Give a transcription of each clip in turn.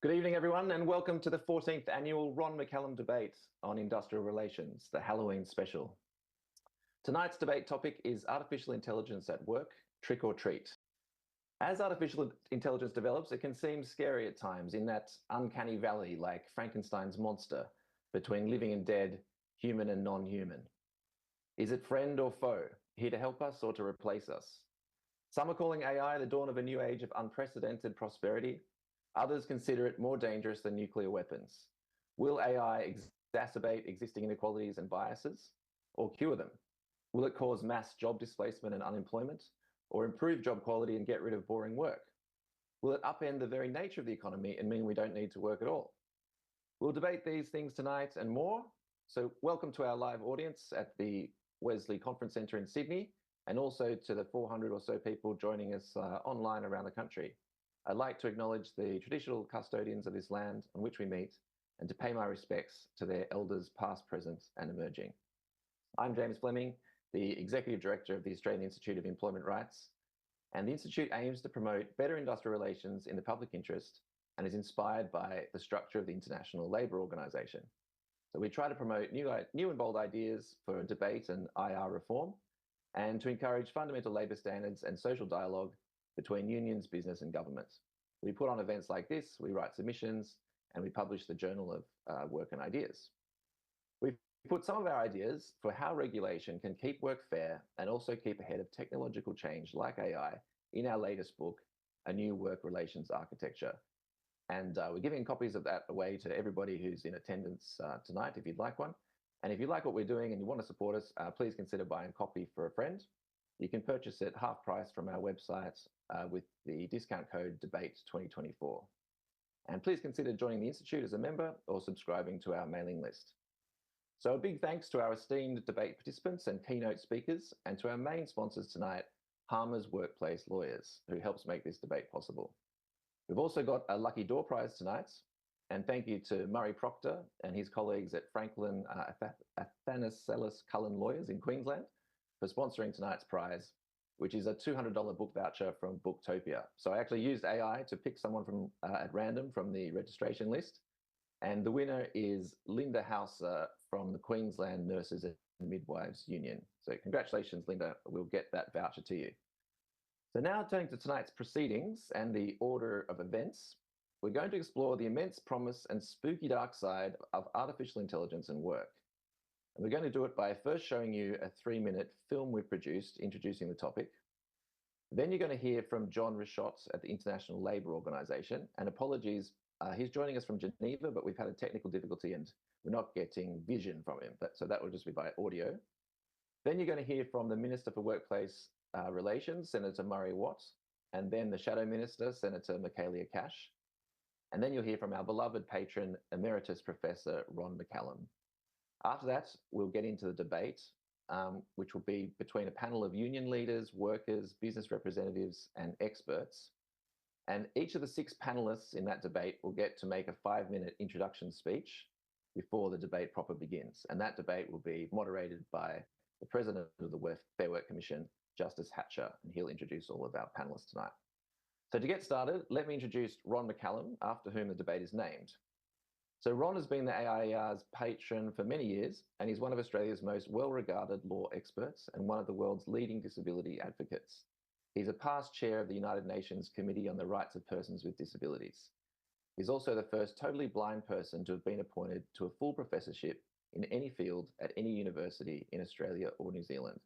Good evening, everyone, and welcome to the 14th annual Ron McCallum Debate on Industrial Relations, the Halloween special. Tonight's debate topic is artificial intelligence at work, trick or treat. As artificial intelligence develops, it can seem scary at times in that uncanny valley like Frankenstein's monster between living and dead, human and non-human. Is it friend or foe, here to help us or to replace us? Some are calling AI the dawn of a new age of unprecedented prosperity. Others consider it more dangerous than nuclear weapons. Will AI exacerbate existing inequalities and biases, or cure them? Will it cause mass job displacement and unemployment, or improve job quality and get rid of boring work? Will it upend the very nature of the economy and mean we don't need to work at all? We'll debate these things tonight and more. So welcome to our live audience at the Wesley Conference Centre in Sydney, and also to the 400 or so people joining us online around the country. I'd like to acknowledge the traditional custodians of this land on which we meet and to pay my respects to their elders past, present and emerging. I'm James Fleming, the Executive Director of the Australian Institute of Employment Rights, and the Institute aims to promote better industrial relations in the public interest and is inspired by the structure of the International Labour Organization. So we try to promote new and bold ideas for debate and AIER reform, and to encourage fundamental labour standards and social dialogue between unions, business and government. We put on events like this, we write submissions, and we publish the Journal of Work and Ideas. We've put some of our ideas for how regulation can keep work fair and also keep ahead of technological change like AI in our latest book, A New Work Relations Architecture. And we're giving copies of that away to everybody who's in attendance tonight, if you'd like one. And if you like what we're doing and you want to support us, please consider buying a copy for a friend. You can purchase it half price from our website with the discount code DEBATE2024. And please consider joining the Institute as a member or subscribing to our mailing list. So a big thanks to our esteemed debate participants and keynote speakers, and to our main sponsors tonight, Harmer's Workplace Lawyers, who helps make this debate possible. We've also got a lucky door prize tonight, and thank you to Murray Proctor and his colleagues at Franklin Athanasius Cullen Lawyers in Queensland for sponsoring tonight's prize, which is a $200 book voucher from Booktopia. So I actually used AI to pick someone from at random from the registration list, and the winner is Linda Hauser from the Queensland Nurses and Midwives Union. So congratulations, Linda. We'll get that voucher to you. So now turning to tonight's proceedings and the order of events, we're going to explore the immense promise and spooky dark side of artificial intelligence and work. And we're going to do it by first showing you a 3-minute film we've produced introducing the topic. Then you're going to hear from John Richotte at the International Labour Organization. And apologies, he's joining us from Geneva, but we've had a technical difficulty and we're not getting vision from him. So that will just be by audio. Then you're going to hear from the Minister for Workplace Relations, Senator Murray Watt, and then the Shadow Minister, Senator Michaelia. And then you'll hear from our beloved patron, Emeritus Professor Ron McCallum. After that, we'll get into the debate, which will be between a panel of union leaders, workers, business representatives, and experts. And each of the 6 panelists in that debate will get to make a 5-minute introduction speech before the debate proper begins. And that debate will be moderated by the President of the Fair Work Commission, Justice Hatcher, and he'll introduce all of our panelists tonight. So to get started, let me introduce Ron McCallum, after whom the debate is named. So Ron has been the AIER's patron for many years, and he's one of Australia's most well-regarded law experts and one of the world's leading disability advocates. He's a past chair of the United Nations Committee on the Rights of Persons with Disabilities. He's also the first totally blind person to have been appointed to a full professorship in any field at any university in Australia or New Zealand.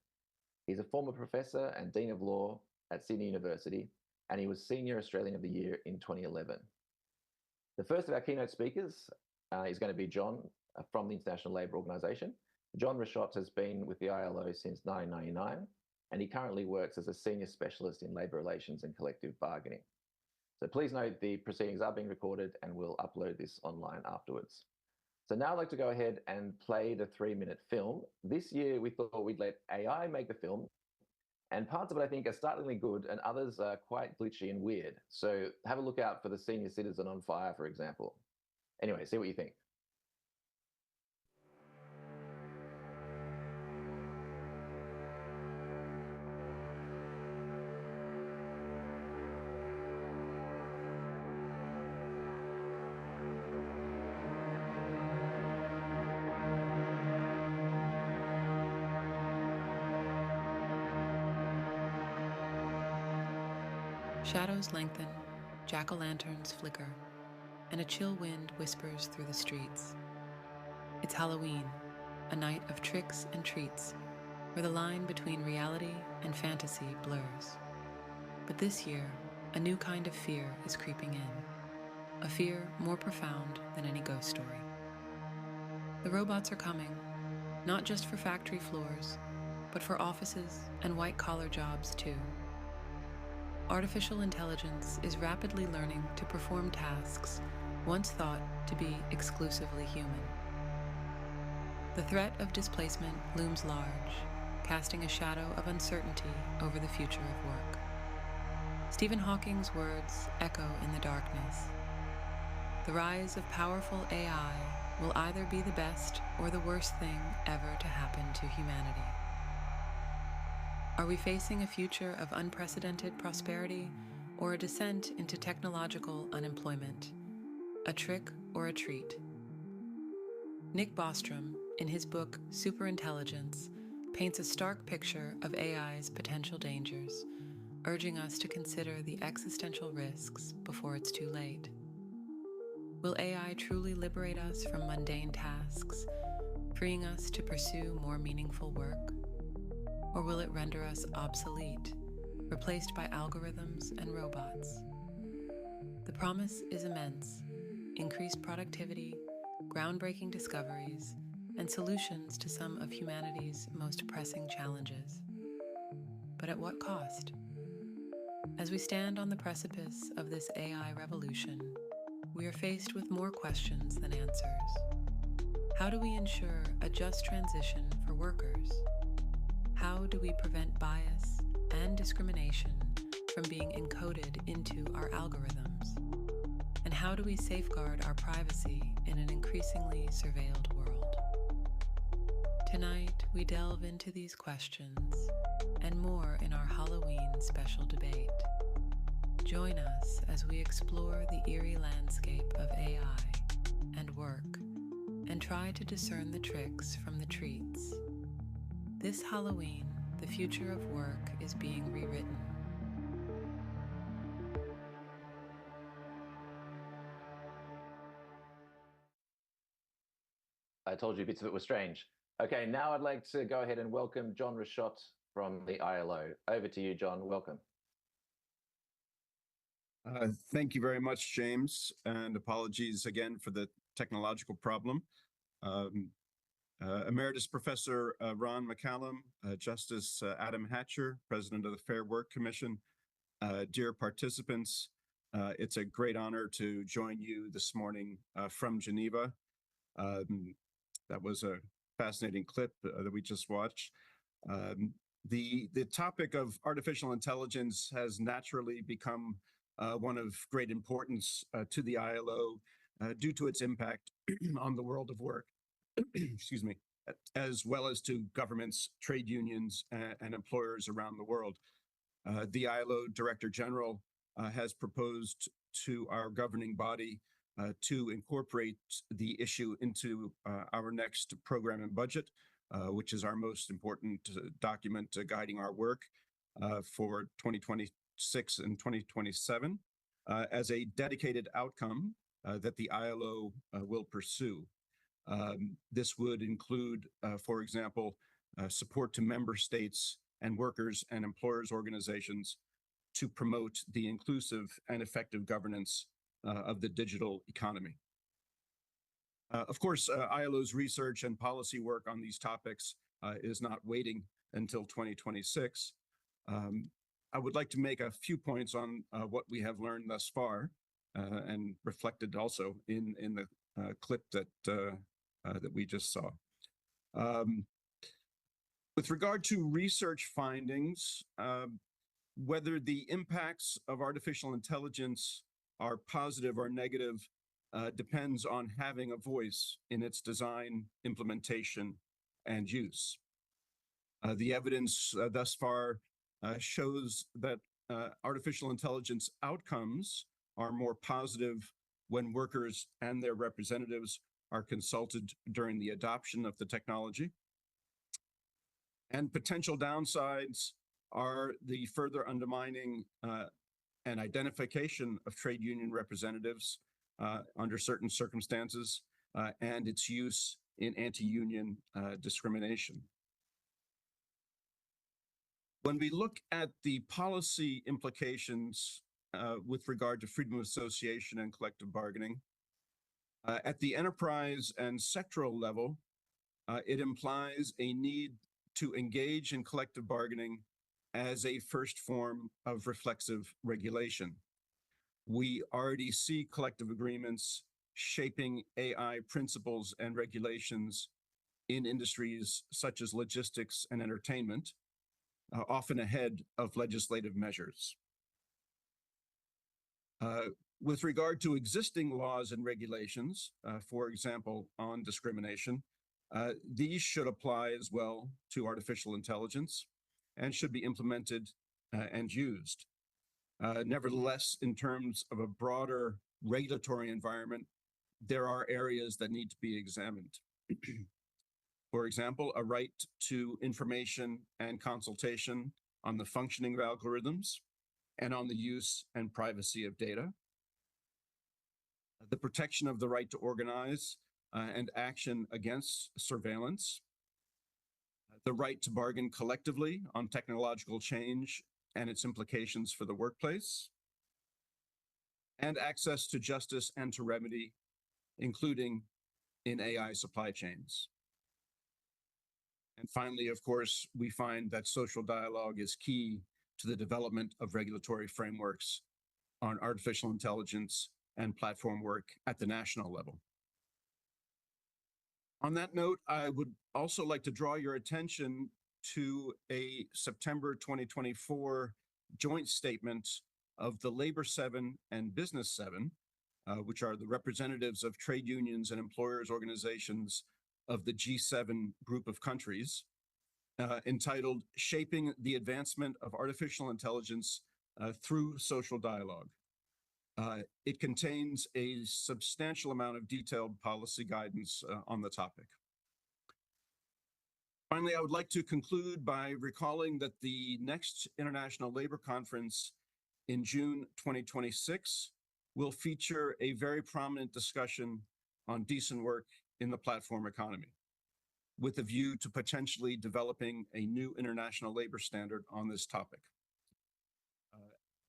He's a former professor and Dean of Law at Sydney University, and he was Senior Australian of the Year in 2011. The first of our keynote speakers is going to be John from the International Labour Organization. John Richotte has been with the ILO since 1999, and he currently works as a senior specialist in labour relations and collective bargaining. So please note the proceedings are being recorded and we'll upload this online afterwards. So now I'd like to go ahead and play the 3-minute film. This year we thought we'd let AI make the film, and parts of it I think are startlingly good and others are quite glitchy and weird. So have a look out for the senior citizen on fire, for example. Anyway, see what you think. Shadows lengthen, jack-o'-lanterns flicker, and a chill wind whispers through the streets. It's Halloween, a night of tricks and treats, where the line between reality and fantasy blurs. But this year, a new kind of fear is creeping in, a fear more profound than any ghost story. The robots are coming, not just for factory floors, but for offices and white-collar jobs too. Artificial intelligence is rapidly learning to perform tasks once thought to be exclusively human. The threat of displacement looms large, casting a shadow of uncertainty over the future of work. Stephen Hawking's words echo in the darkness. The rise of powerful AI will either be the best or the worst thing ever to happen to humanity. Are we facing a future of unprecedented prosperity or a descent into technological unemployment? A trick or a treat? Nick Bostrom, in his book Superintelligence, paints a stark picture of AI's potential dangers, urging us to consider the existential risks before it's too late. Will AI truly liberate us from mundane tasks, freeing us to pursue more meaningful work? Or will it render us obsolete, replaced by algorithms and robots? The promise is immense: increased productivity, groundbreaking discoveries, and solutions to some of humanity's most pressing challenges. But at what cost? As we stand on the precipice of this AI revolution, we are faced with more questions than answers. How do we ensure a just transition for workers? How do we prevent bias and discrimination from being encoded into our algorithms? And how do we safeguard our privacy in an increasingly surveilled world? Tonight, we delve into these questions and more in our Halloween special debate. Join us as we explore the eerie landscape of AI and work and try to discern the tricks from the treats. This Halloween, the future of work is being rewritten. I told you bits of it were strange. Okay, now I'd like to go ahead and welcome John Rashott from the ILO. Over to you, John. Welcome. Thank you very much, James, and apologies again for the technological problem. Emeritus Professor Ron McCallum, Justice Adam Hatcher, President of the Fair Work Commission, dear participants, it's a great honor to join you this morning from Geneva. That was a fascinating clip that we just watched. The topic of artificial intelligence has naturally become one of great importance to the ILO due to its impact on the world of work. Excuse me, as well as to governments, trade unions, and employers around the world. The ILO Director General has proposed to our governing body to incorporate the issue into our next program and budget, which is our most important document guiding our work for 2026 and 2027, as a dedicated outcome that the ILO will pursue. This would include, for example, support to member states and workers and employers organizations to promote the inclusive and effective governance of the digital economy. Of course, ILO's research and policy work on these topics is not waiting until 2026. I would like to make a few points on what we have learned thus far and reflected also in the clip that we just saw. With regard to research findings, whether the impacts of artificial intelligence are positive or negative depends on having a voice in its design, implementation, and use. The evidence thus far shows that artificial intelligence outcomes are more positive when workers and their representatives are consulted during the adoption of the technology. And potential downsides are the further undermining and identification of trade union representatives under certain circumstances, and its use in anti-union discrimination. When we look at the policy implications with regard to freedom of association and collective bargaining, at the enterprise and sectoral level, it implies a need to engage in collective bargaining as a first form of reflexive regulation. We already see collective agreements shaping AI principles and regulations in industries such as logistics and entertainment, often ahead of legislative measures. With regard to existing laws and regulations, for example, on discrimination, these should apply as well to artificial intelligence and should be implemented and used. Nevertheless, in terms of a broader regulatory environment, there are areas that need to be examined. For example, a right to information and consultation on the functioning of algorithms and on the use and privacy of data. The protection of the right to organize and action against surveillance. The right to bargain collectively on technological change and its implications for the workplace. And access to justice and to remedy, including in AI supply chains. And finally, of course, we find that social dialogue is key to the development of regulatory frameworks on artificial intelligence and platform work at the national level. On that note, I would also like to draw your attention to a September 2024 joint statement of the Labor 7 and Business 7, which are the representatives of trade unions and employers organizations of the G7 group of countries, entitled Shaping the Advancement of Artificial Intelligence Through Social Dialogue. It contains a substantial amount of detailed policy guidance on the topic. Finally, I would like to conclude by recalling that the next International Labor Conference in June 2026 will feature a very prominent discussion on decent work in the platform economy, with a view to potentially developing a new international labor standard on this topic.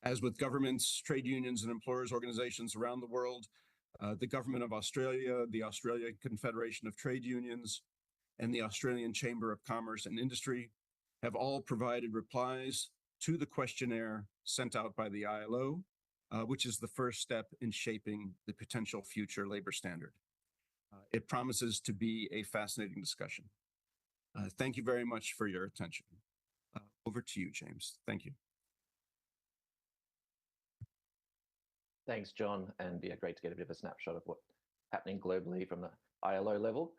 As with governments, trade unions, and employers organizations around the world, the Government of Australia, the Australian Confederation of Trade Unions, and the Australian Chamber of Commerce and Industry have all provided replies to the questionnaire sent out by the ILO, which is the first step in shaping the potential future labor standard. It promises to be a fascinating discussion. Thank you very much for your attention. Over to you, James. Thank you. Thanks, John, and yeah, great to get a bit of a snapshot of what's happening globally from the ILO level.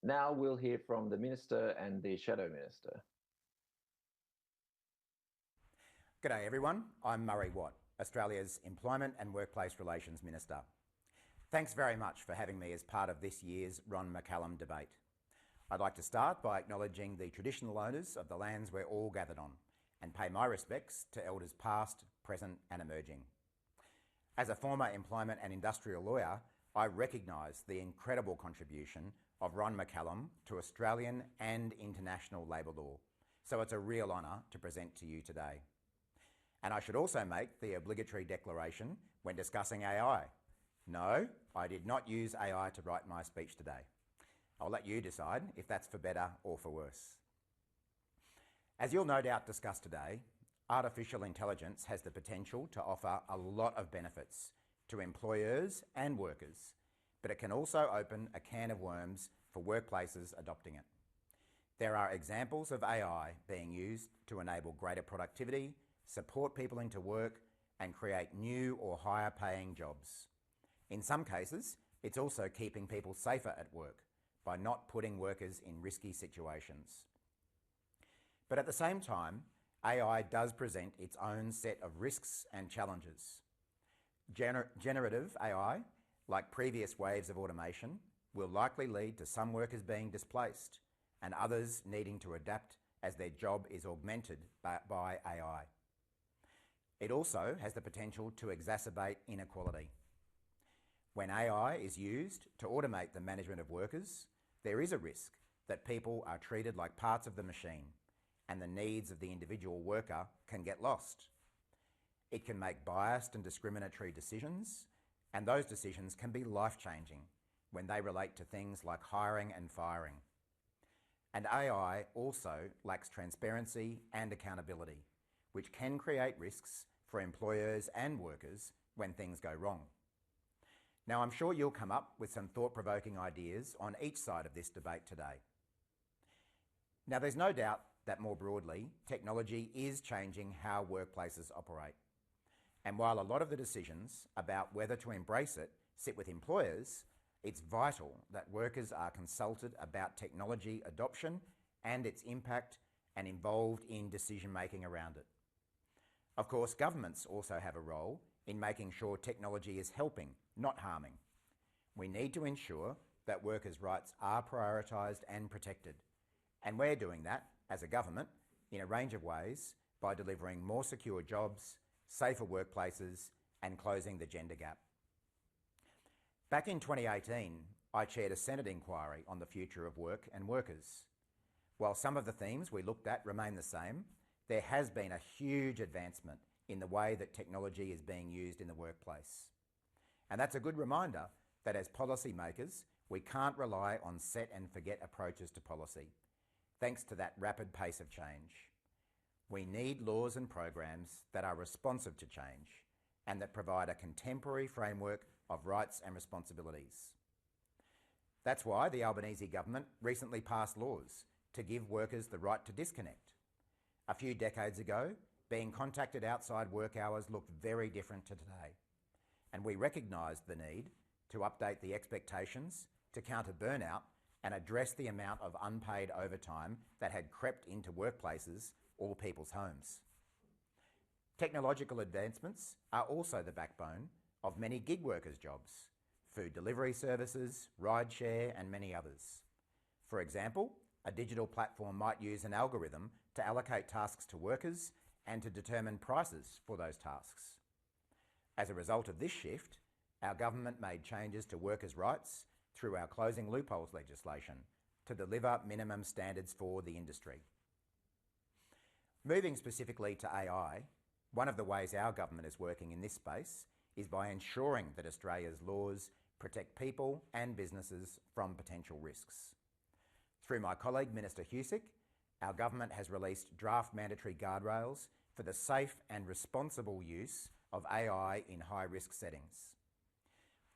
Now we'll hear from the Minister and the Shadow Minister. G'day everyone, I'm Murray Watt, Australia's Employment and Workplace Relations Minister. Thanks very much for having me as part of this year's Ron McCallum Debate. I'd like to start by acknowledging the traditional owners of the lands we're all gathered on and pay my respects to elders past, present and emerging. As a former employment and industrial lawyer, I recognise the incredible contribution of Ron McCallum to Australian and international labour law, so it's a real honour to present to you today. And I should also make the obligatory declaration when discussing AI. No, I did not use AI to write my speech today. I'll let you decide if that's for better or for worse. As you'll no doubt discuss today, artificial intelligence has the potential to offer a lot of benefits to employers and workers, but it can also open a can of worms for workplaces adopting it. There are examples of AI being used to enable greater productivity, support people into work, and create new or higher paying jobs. In some cases, it's also keeping people safer at work by not putting workers in risky situations. But at the same time, AI does present its own set of risks and challenges. Generative AI, like previous waves of automation, will likely lead to some workers being displaced and others needing to adapt as their job is augmented by AI. It also has the potential to exacerbate inequality. When AI is used to automate the management of workers, there is a risk that people are treated like parts of the machine and the needs of the individual worker can get lost. It can make biased and discriminatory decisions, and those decisions can be life-changing when they relate to things like hiring and firing. And AI also lacks transparency and accountability, which can create risks for employers and workers when things go wrong. Now, I'm sure you'll come up with some thought-provoking ideas on each side of this debate today. Now, there's no doubt that more broadly, technology is changing how workplaces operate. And while a lot of the decisions about whether to embrace it sit with employers, it's vital that workers are consulted about technology adoption and its impact and involved in decision-making around it. Of course, governments also have a role in making sure technology is helping, not harming. We need to ensure that workers' rights are prioritised and protected. And we're doing that, as a government, in a range of ways by delivering more secure jobs, safer workplaces, and closing the gender gap. Back in 2018, I chaired a Senate inquiry on the future of work and workers. While some of the themes we looked at remain the same, there has been a huge advancement in the way that technology is being used in the workplace. And that's a good reminder that as policymakers, we can't rely on set and forget approaches to policy, thanks to that rapid pace of change. We need laws and programs that are responsive to change and that provide a contemporary framework of rights and responsibilities. That's why the Albanese government recently passed laws to give workers the right to disconnect. A few decades ago, being contacted outside work hours looked very different to today, and we recognised the need to update the expectations to counter burnout and address the amount of unpaid overtime that had crept into workplaces or people's homes. Technological advancements are also the backbone of many gig workers' jobs, food delivery services, rideshare, and many others. For example, a digital platform might use an algorithm to allocate tasks to workers and to determine prices for those tasks. As a result of this shift, our government made changes to workers' rights through our closing loopholes legislation to deliver minimum standards for the industry. Moving specifically to AI, one of the ways our government is working in this space is by ensuring that Australia's laws protect people and businesses from potential risks. Through my colleague, Minister Husick, our government has released draft mandatory guardrails for the safe and responsible use of AI in high-risk settings.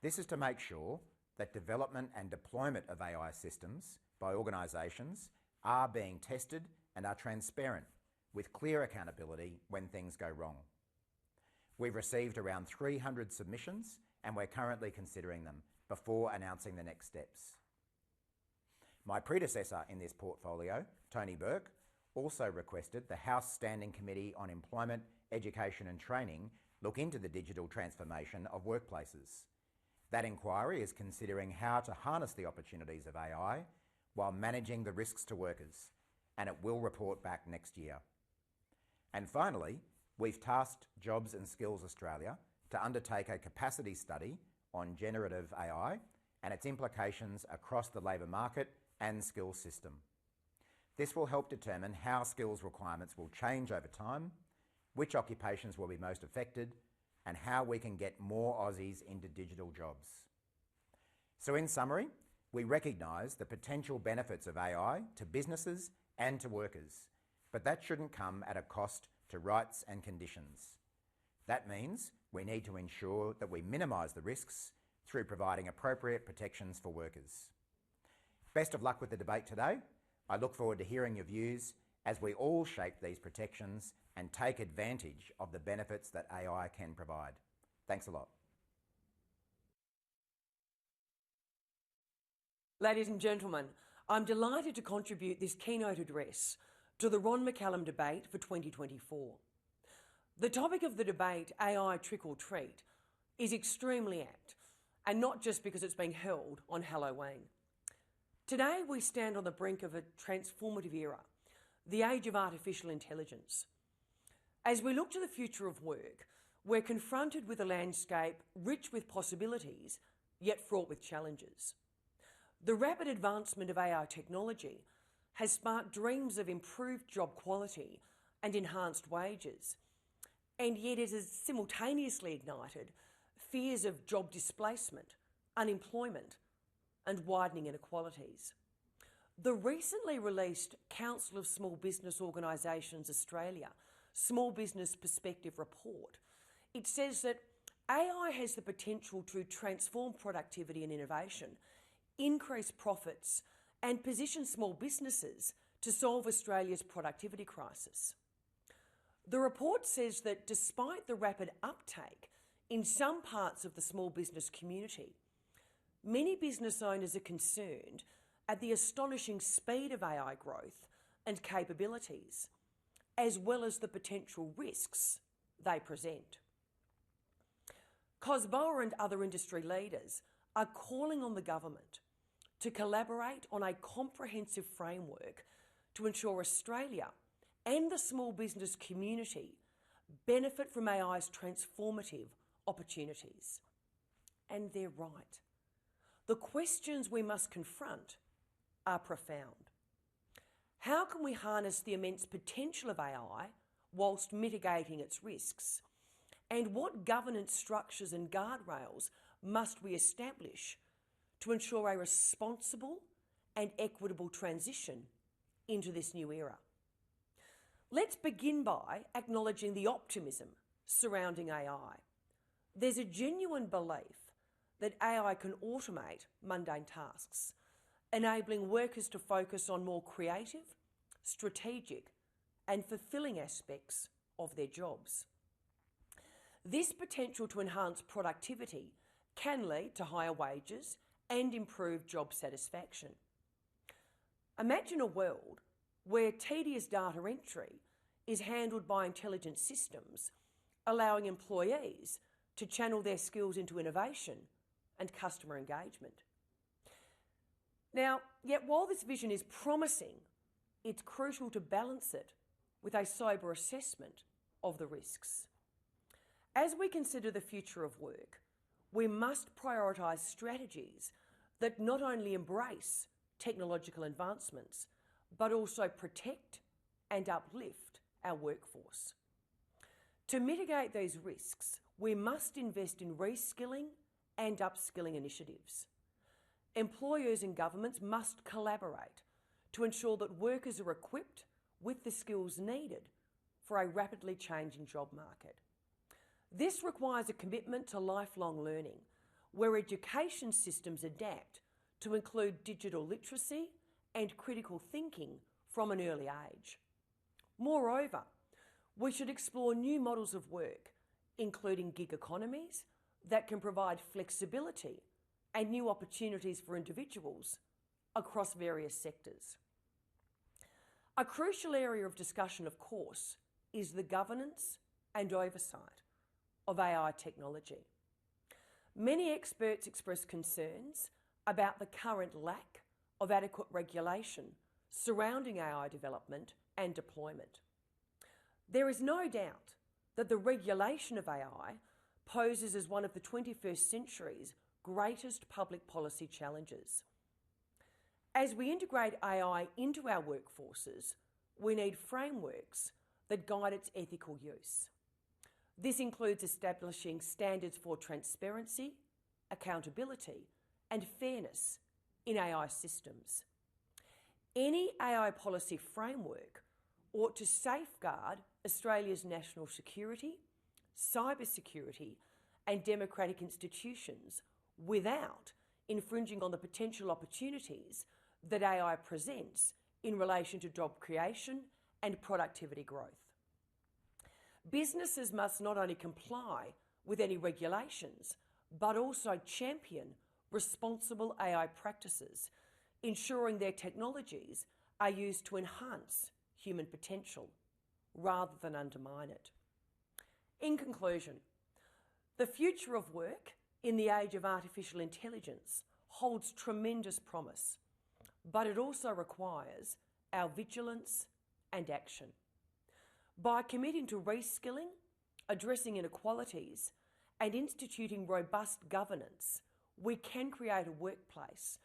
This is to make sure that development and deployment of AI systems by organisations are being tested and are transparent, with clear accountability when things go wrong. We've received around 300 submissions and we're currently considering them before announcing the next steps. My predecessor in this portfolio, Tony Burke, also requested the House Standing Committee on Employment, Education and Training look into the digital transformation of workplaces. That inquiry is considering how to harness the opportunities of AI while managing the risks to workers, and it will report back next year. And finally, we've tasked Jobs and Skills Australia to undertake a capacity study on generative AI and its implications across the labour market and skills system. This will help determine how skills requirements will change over time, which occupations will be most affected, and how we can get more Aussies into digital jobs. So in summary, we recognise the potential benefits of AI to businesses and to workers, but that shouldn't come at a cost to rights and conditions. That means we need to ensure that we minimise the risks through providing appropriate protections for workers. Best of luck with the debate today. I look forward to hearing your views as we all shape these protections and take advantage of the benefits that AI can provide. Thanks a lot. Ladies and gentlemen, I'm delighted to contribute this keynote address to the Ron McCallum Debate for 2024. The topic of the debate, AI Trick or Treat, is extremely apt, and not just because it's being held on Halloween. Today we stand on the brink of a transformative era, the age of artificial intelligence. As we look to the future of work, we're confronted with a landscape rich with possibilities, yet fraught with challenges. The rapid advancement of AI technology has sparked dreams of improved job quality and enhanced wages, and yet it has simultaneously ignited fears of job displacement, unemployment, and widening inequalities. The recently released Council of Small Business Organisations Australia Small Business Perspective report, it says that AI has the potential to transform productivity and innovation, increase profits, and position small businesses to solve Australia's productivity crisis. The report says that despite the rapid uptake in some parts of the small business community, many business owners are concerned at the astonishing speed of AI growth and capabilities, as well as the potential risks they present. COSBOA and other industry leaders are calling on the government to collaborate on a comprehensive framework to ensure Australia and the small business community benefit from AI's transformative opportunities. And they're right. The questions we must confront are profound. How can we harness the immense potential of AI whilst mitigating its risks? And what governance structures and guardrails must we establish to ensure a responsible and equitable transition into this new era? Let's begin by acknowledging the optimism surrounding AI. There's a genuine belief that AI can automate mundane tasks, enabling workers to focus on more creative, strategic, and fulfilling aspects of their jobs. This potential to enhance productivity can lead to higher wages and improved job satisfaction. Imagine a world where tedious data entry is handled by intelligent systems, allowing employees to channel their skills into innovation and customer engagement. Now, yet while this vision is promising, it's crucial to balance it with a sober assessment of the risks. As we consider the future of work, we must prioritise strategies that not only embrace technological advancements, but also protect and uplift our workforce. To mitigate these risks, we must invest in reskilling and upskilling initiatives. Employers and governments must collaborate to ensure that workers are equipped with the skills needed for a rapidly changing job market. This requires a commitment to lifelong learning, where education systems adapt to include digital literacy and critical thinking from an early age. Moreover, we should explore new models of work, including gig economies that can provide flexibility and new opportunities for individuals across various sectors. A crucial area of discussion, of course, is the governance and oversight of AI technology. Many experts express concerns about the current lack of adequate regulation surrounding AI development and deployment. There is no doubt that the regulation of AI poses as one of the 21st century's greatest public policy challenges. As we integrate AI into our workforces, we need frameworks that guide its ethical use. This includes establishing standards for transparency, accountability, and fairness in AI systems. Any AI policy framework ought to safeguard Australia's national security, cybersecurity, and democratic institutions without infringing on the potential opportunities that AI presents in relation to job creation and productivity growth. Businesses must not only comply with any regulations, but also champion responsible AI practices, ensuring their technologies are used to enhance human potential rather than undermine it. In conclusion, the future of work in the age of artificial intelligence holds tremendous promise, but it also requires our vigilance and action. By committing to reskilling, addressing inequalities, and instituting robust governance, we can create a workplace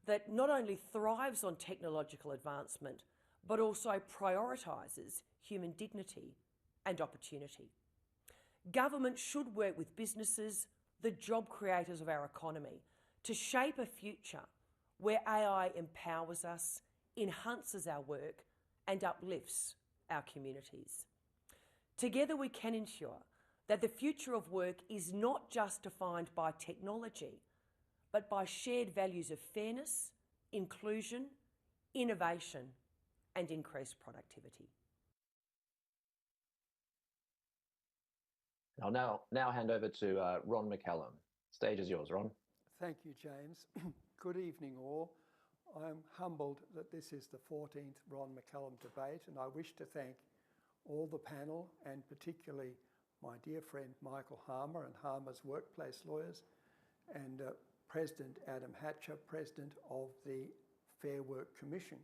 that not only thrives on technological advancement, but also prioritises human dignity and opportunity. Government should work with businesses, the job creators of our economy, to shape a future where AI empowers us, enhances our work, and uplifts our communities. Together we can ensure that the future of work is not just defined by technology, but by shared values of fairness, inclusion, innovation, and increased productivity. I'll now hand over to Ron McCallum. Stage is yours, Ron. Thank you, James. Good evening, all. I'm humbled that this is the 14th Ron McCallum Debate, and I wish to thank all the panel, and particularly my dear friend Michael Harmer and Harmer's Workplace Lawyers, and President Adam Hatcher, President of the Fair Work Commission.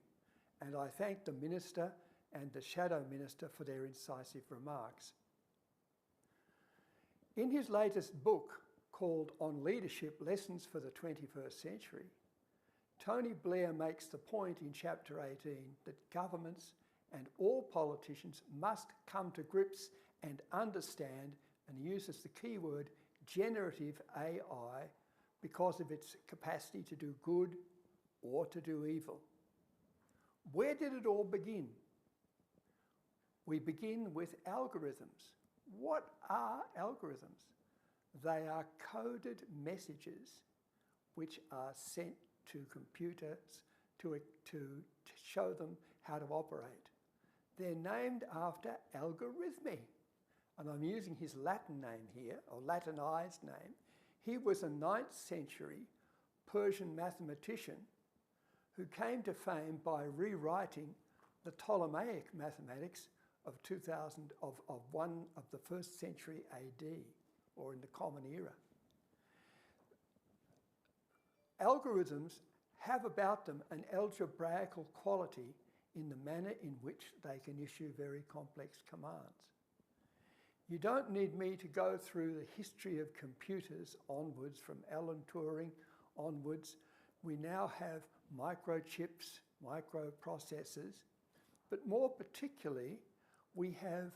And I thank the Minister and the Shadow Minister for their incisive remarks. In his latest book, called On Leadership, Lessons for the 21st Century, Tony Blair makes the point in Chapter 18 that governments and all politicians must come to grips and understand, and he uses the keyword generative AI because of its capacity to do good or to do evil. Where did it all begin? We begin with algorithms. What are algorithms? They are coded messages which are sent to computers to show them how to operate. They're named after algorithmi, and I'm using his Latin name here, or Latinized name. He was a 9th century Persian mathematician who came to fame by rewriting the Ptolemaic mathematics of the 1st century AD, or in the Common Era. Algorithms have about them an algebraical quality in the manner in which they can issue very complex commands. You don't need me to go through the history of computers onwards, from Alan Turing onwards. We now have microchips, microprocessors, but more particularly, we have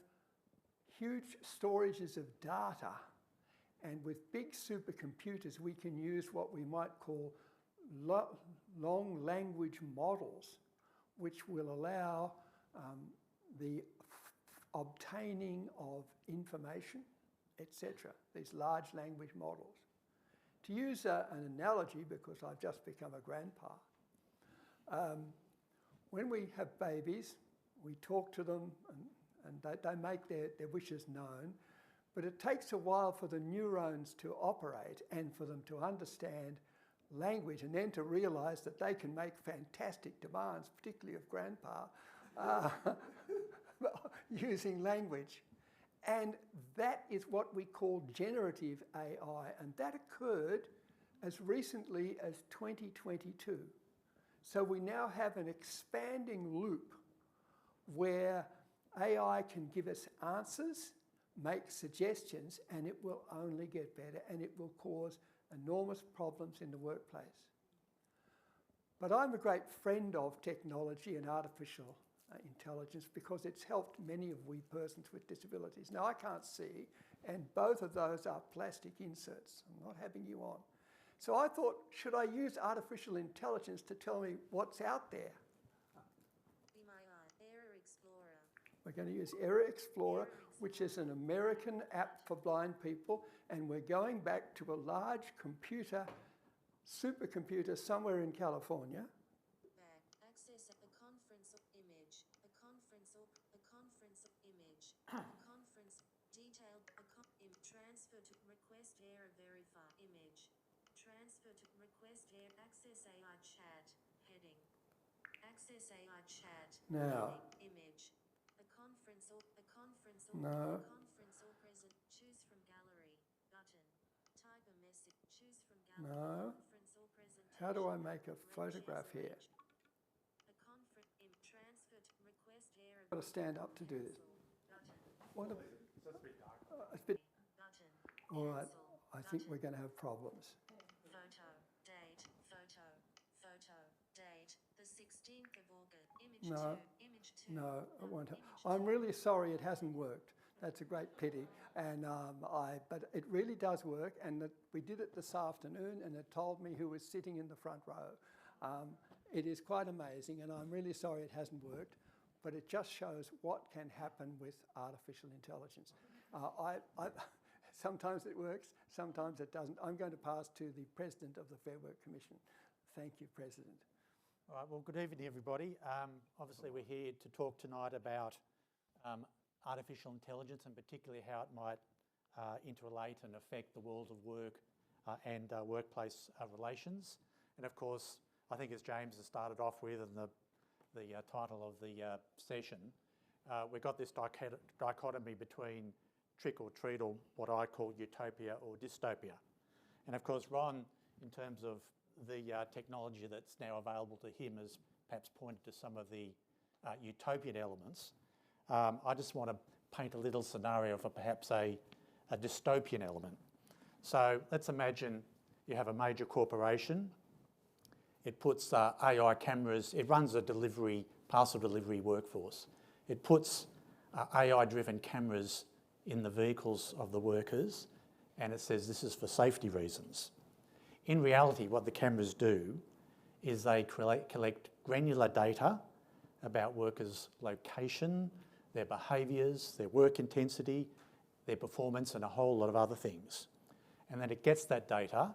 huge storages of data, and with big supercomputers we can use what we might call long language models, which will allow the obtaining of information, etc., these large language models. To use an analogy, because I've just become a grandpa, when we have babies, we talk to them and they make their wishes known, but it takes a while for the neurons to operate and for them to understand language, and then to realise that they can make fantastic demands, particularly of grandpa, using language. And that is what we call generative AI, and that occurred as recently as 2022. So we now have an expanding loop where AI can give us answers, make suggestions, and it will only get better, and it will cause enormous problems in the workplace. But I'm a great friend of technology and artificial intelligence because it's helped many of we persons with disabilities. Now, I can't see, and both of those are plastic inserts. I'm not having you on. So I thought, should I use artificial intelligence to tell me what's out there? AIER Explorer. We're going to use AIER Explorer, which is an American app for blind people, and we're going back to a large supercomputer somewhere in California. Access a conference of image, a conference of image, a conference detailed, transfer to request AIER verify image, transfer to request AIER access AI chat heading, access AI chat Now, heading, image, a conference or no. conference or present, choose from gallery button, type a message, choose from gallery, No. conference or presentation. How do I make a photograph here? A conference transfer to request AIER. I've got to stand up to do this. What it's a bit. Button. All right. Cancel. I think Button. we're going to have problems. Photo. Date. Photo. Photo. Date. The 16th of August. Image No. 2. Image 2. No, it won't. Image I'm 2. really sorry it hasn't worked. That's a great pity. And but it really does work. And we did it this afternoon, and it told me who was sitting in the front row. It is quite amazing, and I'm really sorry it hasn't worked. But it just shows what can happen with artificial intelligence. Sometimes it works, sometimes it doesn't. I'm going to pass to the President of the Fair Work Commission. Thank you, President. All right, well, good evening, everybody. Obviously, we're here to talk tonight about artificial intelligence and particularly how it might interrelate and affect the world of work and workplace relations. And of course, I think as James has started off with in the title of the session, we've got this dichotomy between trick or treat, or what I call utopia or dystopia. And of course, Ron, in terms of the technology that's now available to him, has perhaps pointed to some of the utopian elements. I just want to paint a little scenario for perhaps a dystopian element. So let's imagine you have a major corporation. It puts AI cameras, it runs a parcel delivery workforce. It puts AI-driven cameras in the vehicles of the workers, and it says this is for safety reasons. In reality, what the cameras do is they collect granular data about workers' location, their behaviours, their work intensity, their performance, and a whole lot of other things. And then it gets that data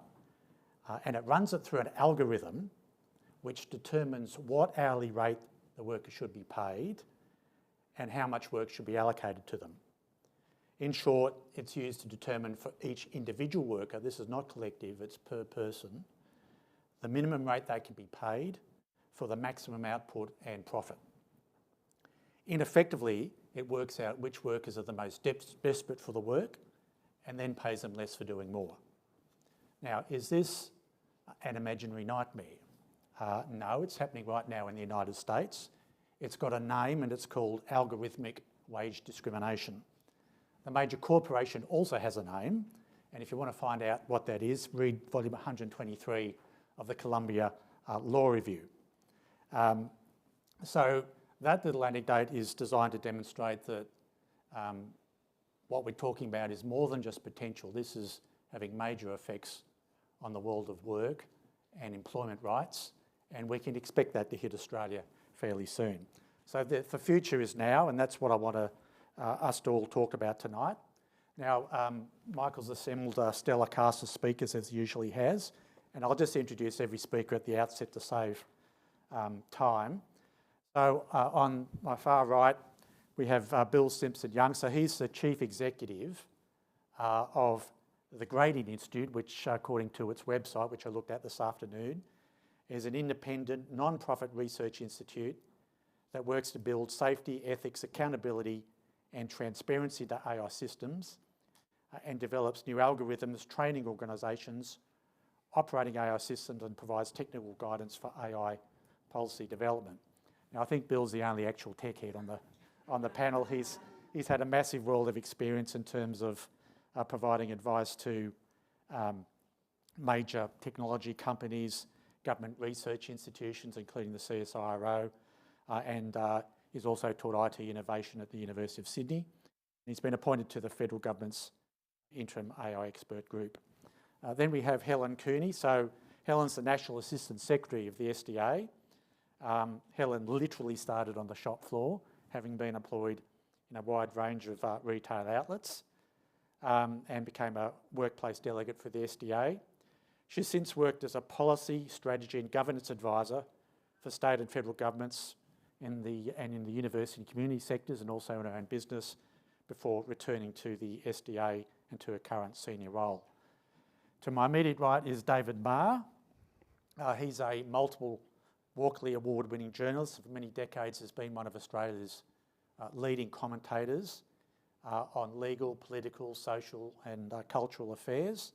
and it runs it through an algorithm which determines what hourly rate the worker should be paid and how much work should be allocated to them. In short, it's used to determine for each individual worker, this is not collective, it's per person, the minimum rate they can be paid for the maximum output and profit. Ineffectively, it works out which workers are the most desperate for the work and then pays them less for doing more. Now, is this an imaginary nightmare? No, it's happening right now in the United States. It's got a name and it's called algorithmic wage discrimination. The major corporation also has a name, and if you want to find out what that is, read volume 123 of the Columbia Law Review. So that little anecdote is designed to demonstrate that what we're talking about is more than just potential. This is having major effects on the world of work and employment rights, and we can expect that to hit Australia fairly soon. So the future is now, and that's what I want us to all talk about tonight. Now, Michael's assembled a stellar cast of speakers as he usually has, and I'll just introduce every speaker at the outset to save time. So on my far right, we have Bill Simpson-Young. So he's the Chief Executive of the Grading Institute, which according to its website, which I looked at this afternoon, is an independent, non-profit research institute that works to build safety, ethics, accountability and transparency to AI systems and develops new algorithms, training organisations, operating AI systems and provides technical guidance for AI policy development. Now, I think Bill's the only actual tech head on the panel. He's had a massive world of experience in terms of providing advice to major technology companies, government research institutions, including the CSIRO, and he's also taught IT innovation at the University of Sydney. He's been appointed to the federal government's interim AI expert group. Then we have Helen Cooney. So Helen's the National Assistant Secretary of the SDA. Helen literally started on the shop floor, having been employed in a wide range of retail outlets, and became a workplace delegate for the SDA. She's since worked as a policy, strategy and governance advisor for state and federal governments in the university and community sectors, and also in her own business, before returning to the SDA and to a current senior role. To my immediate right is David Marr. He's a multiple Walkley Award-winning journalist. For many decades has been one of Australia's leading commentators on legal, political, social and cultural affairs.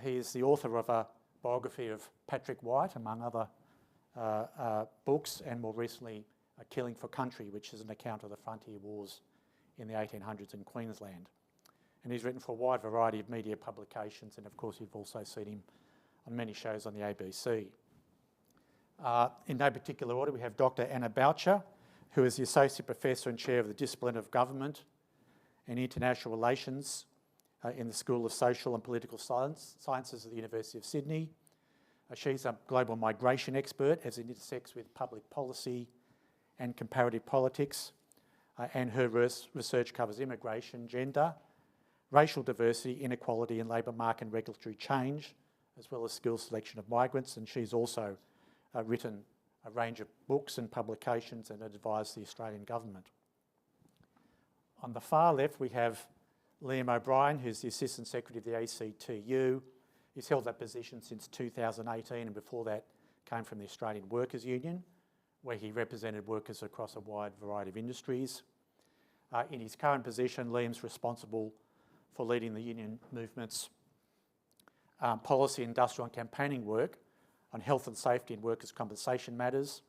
He is the author of a biography of Patrick White, among other books, and more recently, Killing for Country, which is an account of the frontier wars in the 1800s in Queensland. And he's written for a wide variety of media publications, and of course you've also seen him on many shows on the ABC. In no particular order, we have Dr. Anna Boucher, who is the Associate Professor and Chair of the Discipline of Government and International Relations in the School of Social and Political Sciences at the University of Sydney. She's a global migration expert as it intersects with public policy and comparative politics, and her research covers immigration, gender, racial diversity, inequality and labour market and regulatory change, as well as skill selection of migrants, and she's also written a range of books and publications and advised the Australian government. On the far left we have Liam O'Brien, who's the Assistant Secretary of the ACTU. He's held that position since 2018, and before that came from the Australian Workers Union, where he represented workers across a wide variety of industries. In his current position, Liam's responsible for leading the union movement's policy, industrial and campaigning work on health and safety and workers' compensation matters,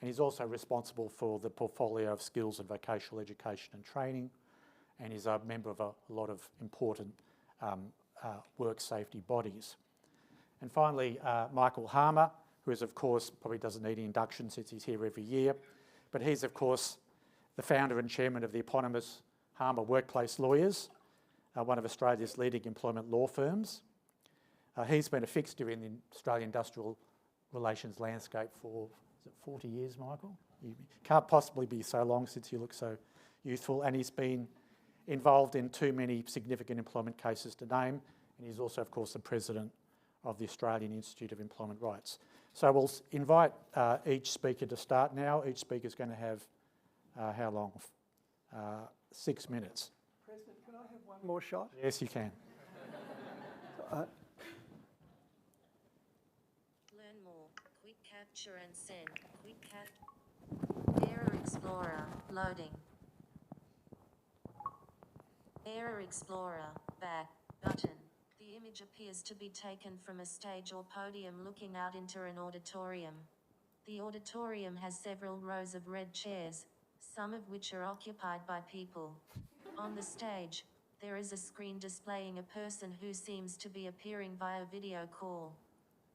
and he's also responsible for the portfolio of skills and vocational education and training, and is a member of a lot of important work safety bodies. And finally, Michael Harmer, who is, of course, probably doesn't need an induction since he's here every year, but he's, of course, the founder and chairman of the eponymous Harmer Workplace Lawyers, one of Australia's leading employment law firms. He's been a fixture in the Australian industrial relations landscape for, is it 40 years, Michael? You can't possibly be so long since you look so youthful, and he's been involved in too many significant employment cases to name, and he's also, of course, the president of the Australian Institute of Employment Rights. So we'll invite each speaker to start now. Each speaker is going to have, how long? 6 minutes. President, can I have one more shot? Yes, you can. Learn more. Quick capture and send. Quick cap. AIER Explorer. Loading. AIER Explorer. Back. Button. The image appears to be taken from a stage or podium looking out into an auditorium. The auditorium has several rows of red chairs, some of which are occupied by people. On the stage, there is a screen displaying a person who seems to be appearing via video call.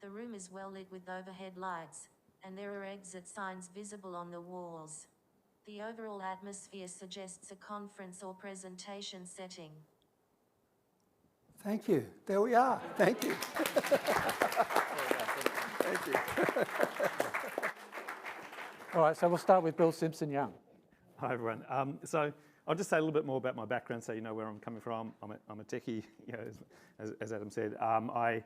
The room is well lit with overhead lights, and there are exit signs visible on the walls. The overall atmosphere suggests a conference or presentation setting. Thank you. There we are. Thank you. Thank you. All right, so we'll start with Bill Simpson-Young. Hi everyone. So I'll just say a little bit more about my background so you know where I'm coming from. I'm a techie, you know, as Adam said. I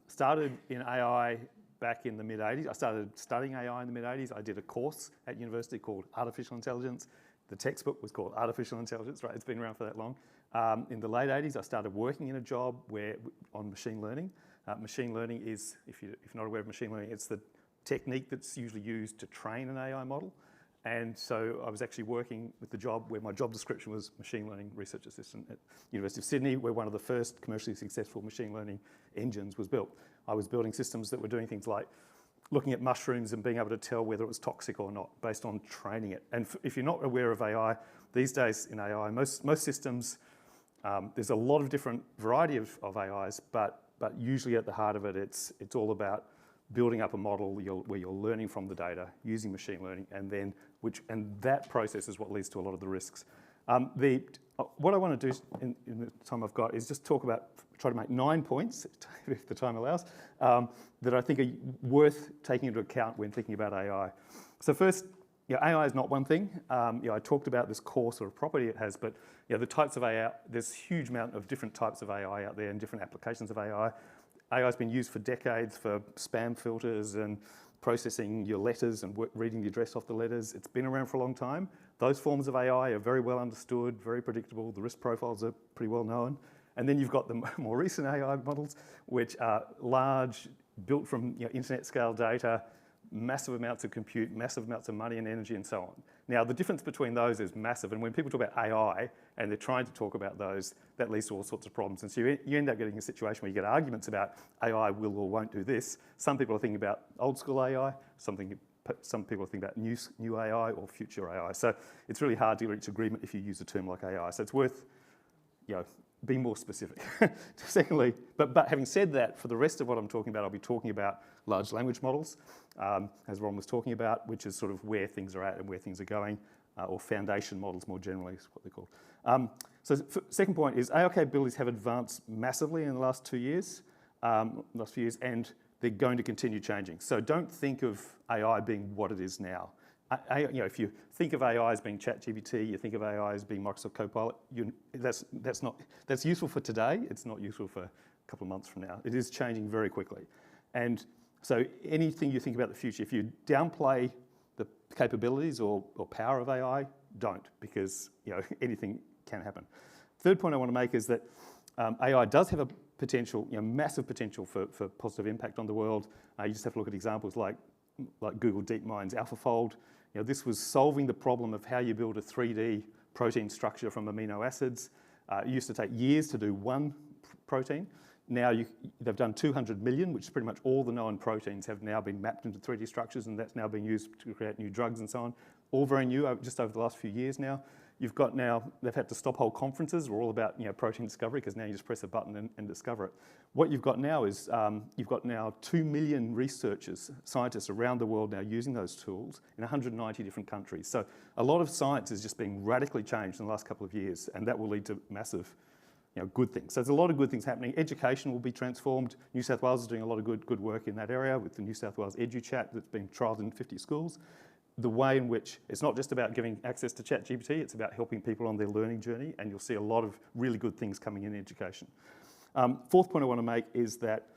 started in AI back in the mid-80s. I started studying AI in the mid-80s. I did a course at university called Artificial Intelligence. The textbook was called Artificial Intelligence, right? It's been around for that long. In the late 80s, I started working in a job on machine learning. Machine learning is, if you're not aware of machine learning, it's the technique that's usually used to train an AI model. And so I was actually working with the job where my job description was machine learning research assistant at University of Sydney, where one of the first commercially successful machine learning engines was built. I was building systems that were doing things like looking at mushrooms and being able to tell whether it was toxic or not based on training it. And if you're not aware of AI, these days in AI, most systems, there's a lot of different variety of AIs, but usually at the heart of it, it's all about building up a model where you're learning from the data, using machine learning, and that process is what leads to a lot of the risks. What I want to do in the time I've got is just try to make 9 points, if the time allows, that I think are worth taking into account when thinking about AI. So first, AI is not one thing. I talked about this core sort of property it has, but the types of AI, there's a huge amount of different types of AI out there and different applications of AI. AI has been used for decades for spam filters and processing your letters and reading the address off the letters. It's been around for a long time. Those forms of AI are very well understood, very predictable. The risk profiles are pretty well known. And then you've got the more recent AI models, which are large, built from internet scale data, massive amounts of compute, massive amounts of money and energy and so on. Now, the difference between those is massive. And when people talk about AI and they're trying to talk about those, that leads to all sorts of problems. And so you end up getting a situation where you get arguments about AI will or won't do this. Some people are thinking about old school AI, some some people think about new AI or future AI. So it's really hard to reach agreement if you use a term like AI. So it's worth, being more specific. Secondly, but having said that, for the rest of what I'm talking about, I'll be talking about large language models, as Ron was talking about, which is sort of where things are at and where things are going, or foundation models more generally is what they're called. So second point is AI capabilities have advanced massively in the last 2 years, last few years, and they're going to continue changing. So don't think of AI being what it is now. If you think of AI as being ChatGPT, you think of AI as being Microsoft Copilot, that's useful for today. It's not useful for a couple of months from now. It is changing very quickly. And so anything you think about the future, if you downplay the capabilities or power of AI, don't, because anything can happen. Third point I want to make is that AI does have a potential, massive potential for positive impact on the world. You just have to look at examples like Google DeepMind's AlphaFold. This was solving the problem of how you build a 3D protein structure from amino acids. It used to take years to do one protein. Now they've done 200 million, which is pretty much all the known proteins have now been mapped into 3D structures, and that's now being used to create new drugs and so on. All very new, just over the last few years now. They've had to stop whole conferences. We're all about protein discovery, because now you just press a button and discover it. What you've got now is you've got now 2 million researchers, scientists around the world now using those tools in 190 different countries. So a lot of science is just being radically changed in the last couple of years, and that will lead to massive good things. So there's a lot of good things happening. Education will be transformed. New South Wales is doing a lot of good work in that area with the New South Wales EduChat that's been trialled in 50 schools. The way in which it's not just about giving access to ChatGPT, it's about helping people on their learning journey, and you'll see a lot of really good things coming in education. Fourth point I want to make is that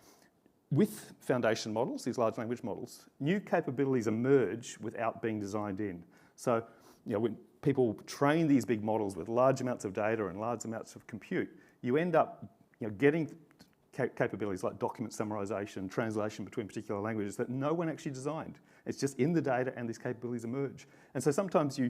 with foundation models, these large language models, new capabilities emerge without being designed in. So, when people train these big models with large amounts of data and large amounts of compute, you end up getting capabilities like document summarization, translation between particular languages that no one actually designed. It's just in the data, and these capabilities emerge. And so sometimes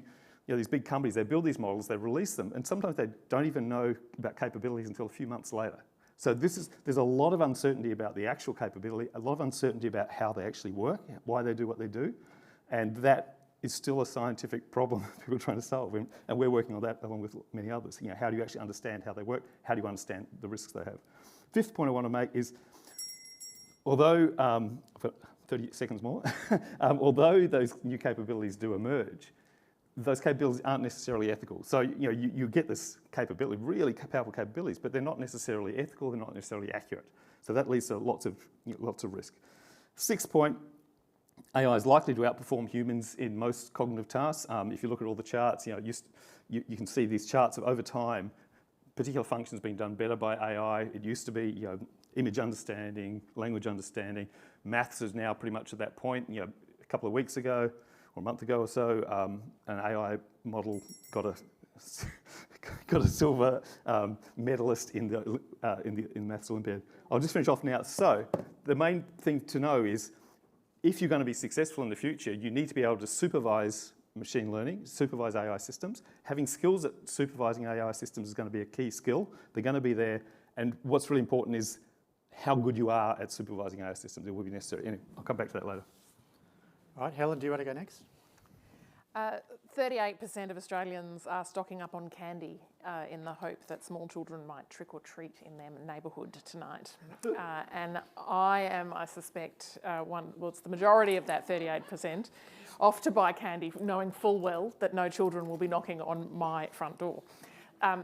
these big companies, they build these models, they release them, and sometimes they don't even know about capabilities until a few months later. So there's a lot of uncertainty about the actual capability, a lot of uncertainty about how they actually work, why they do what they do, and that is still a scientific problem people are trying to solve. And we're working on that along with many others. How do you actually understand how they work? How do you understand the risks they have? Fifth point I want to make is, although, for 30 seconds more, although those new capabilities do emerge, those capabilities aren't necessarily ethical. So you get this capability, really powerful capabilities, but they're not necessarily ethical, they're not necessarily accurate. So that leads to lots of risk. Sixth point, AI is likely to outperform humans in most cognitive tasks. If you look at all the charts, you can see these charts of over time, particular functions being done better by AI. It used to be image understanding, language understanding. Maths is now pretty much at that point. A couple of weeks ago, or a month ago or so, an AI model got a silver medalist in the Maths Olympiad. I'll just finish off now. So the main thing to know is, if you're going to be successful in the future, you need to be able to supervise machine learning, supervise AI systems. Having skills at supervising AI systems is going to be a key skill. They're going to be there. And what's really important is how good you are at supervising AI systems. It will be necessary. Anyway, I'll come back to that later. All right, Helen, do you want to go next? 38% of Australians are stocking up on candy in the hope that small children might trick or treat in their neighbourhood tonight. And I am, I suspect, it's the majority of that 38%, off to buy candy, knowing full well that no children will be knocking on my front door.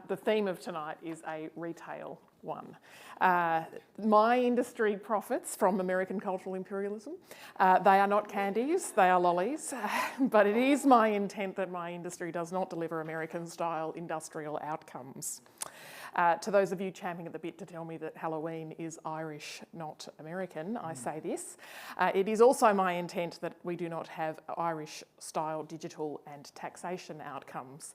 The theme of tonight is a retail one. My industry profits from American cultural imperialism. They are not candies, they are lollies, but it is my intent that my industry does not deliver American-style industrial outcomes. To those of you champing at the bit to tell me that Halloween is Irish, not American, I say this. It is also my intent that we do not have Irish-style digital and taxation outcomes.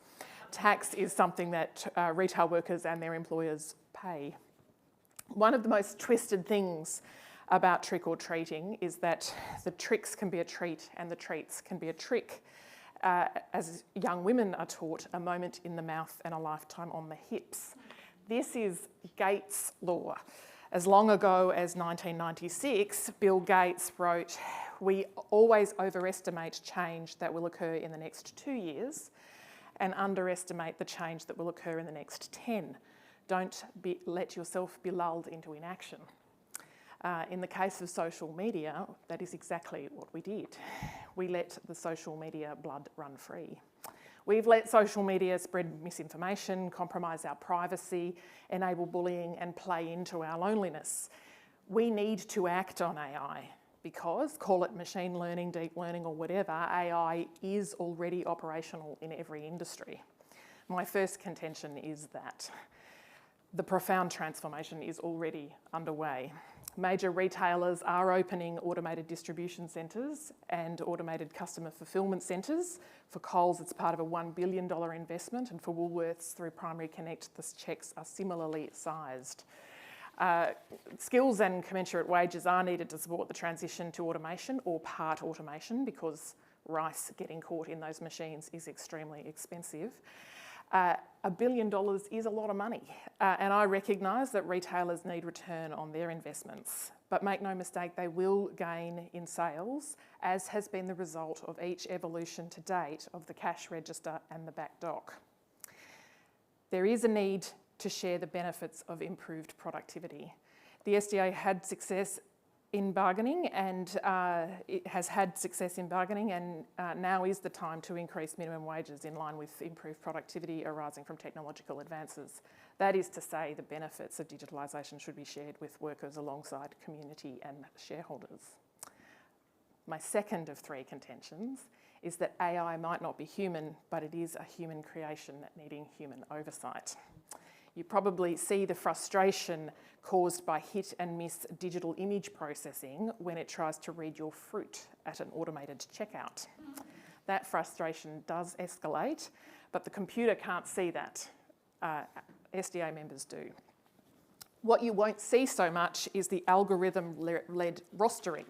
Tax is something that retail workers and their employers pay. One of the most twisted things about trick or treating is that the tricks can be a treat and the treats can be a trick. As young women are taught, a moment in the mouth and a lifetime on the hips. This is Gates' law. As long ago as 1996, Bill Gates wrote, We always overestimate change that will occur in the next 2 years and underestimate the change that will occur in the next 10. Don't let yourself be lulled into inaction. In the case of social media, that is exactly what we did. We let the social media blood run free. We've let social media spread misinformation, compromise our privacy, enable bullying and play into our loneliness. We need to act on AI because, call it machine learning, deep learning or whatever, AI is already operational in every industry. My first contention is that the profound transformation is already underway. Major retailers are opening automated distribution centres and automated customer fulfilment centres. For Coles, it's part of a $1 billion investment, and for Woolworths, through Primary Connect, the cheques are similarly sized. Skills and commensurate wages are needed to support the transition to automation or part automation, because rice getting caught in those machines is extremely expensive. $1 billion is a lot of money, and I recognise that retailers need return on their investments, but make no mistake, they will gain in sales, as has been the result of each evolution to date of the cash register and the back dock. There is a need to share the benefits of improved productivity. The SDA had success in bargaining, and it has had success in bargaining, and now is the time to increase minimum wages in line with improved productivity arising from technological advances. That is to say, the benefits of digitalisation should be shared with workers alongside community and shareholders. My second of three contentions is that AI might not be human, but it is a human creation needing human oversight. You probably see the frustration caused by hit and miss digital image processing when it tries to read your fruit at an automated checkout. That frustration does escalate, but the computer can't see that. SDA members do. What you won't see so much is the algorithm-led rostering.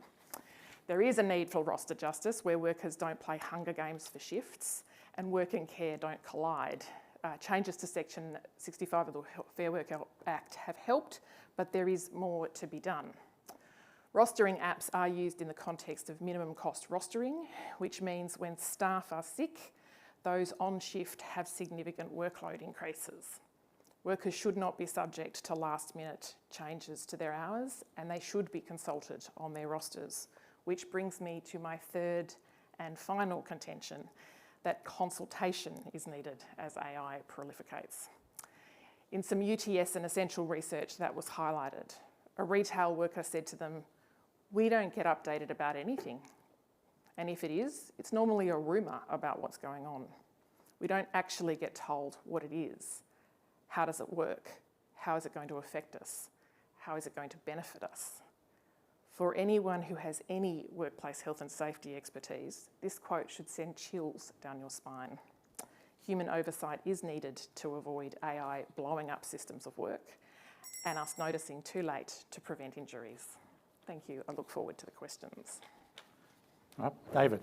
There is a need for roster justice where workers don't play Hunger Games for shifts and work and care don't collide. Changes to Section 65 of the Fair Work Act have helped, but there is more to be done. Rostering apps are used in the context of minimum cost rostering, which means when staff are sick, those on shift have significant workload increases. Workers should not be subject to last-minute changes to their hours, and they should be consulted on their rosters, which brings me to my third and final contention, that consultation is needed as AI prolificates. In some UTS and essential research that was highlighted, a retail worker said to them, "We don't get updated about anything. And if it is, it's normally a rumour about what's going on. We don't actually get told what it is. How does it work? How is it going to affect us? How is it going to benefit us?" For anyone who has any workplace health and safety expertise, this quote should send chills down your spine. Human oversight is needed to avoid AI blowing up systems of work and us noticing too late to prevent injuries. Thank you. I look forward to the questions. David.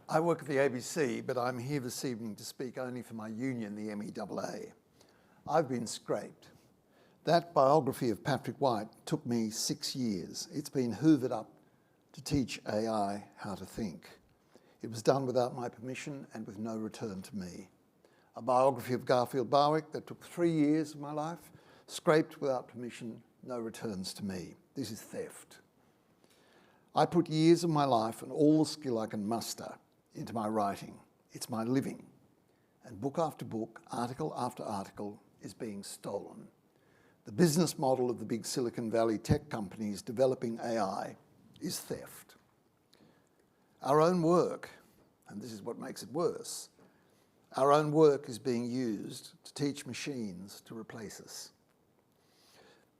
I work at the ABC, but I'm here this evening to speak only for my union, the MEAA. I've been scraped. That biography of Patrick White took me 6 years. It's been hoovered up to teach AI how to think. It was done without my permission and with no return to me. A biography of Garfield Barwick that took 3 years of my life, scraped without permission, no returns to me. This is theft. I put years of my life and all the skill I can muster into my writing. It's my living. And book after book, article after article is being stolen. The business model of the big Silicon Valley tech companies developing AI is theft. Our own work, and this is what makes it worse, our own work is being used to teach machines to replace us.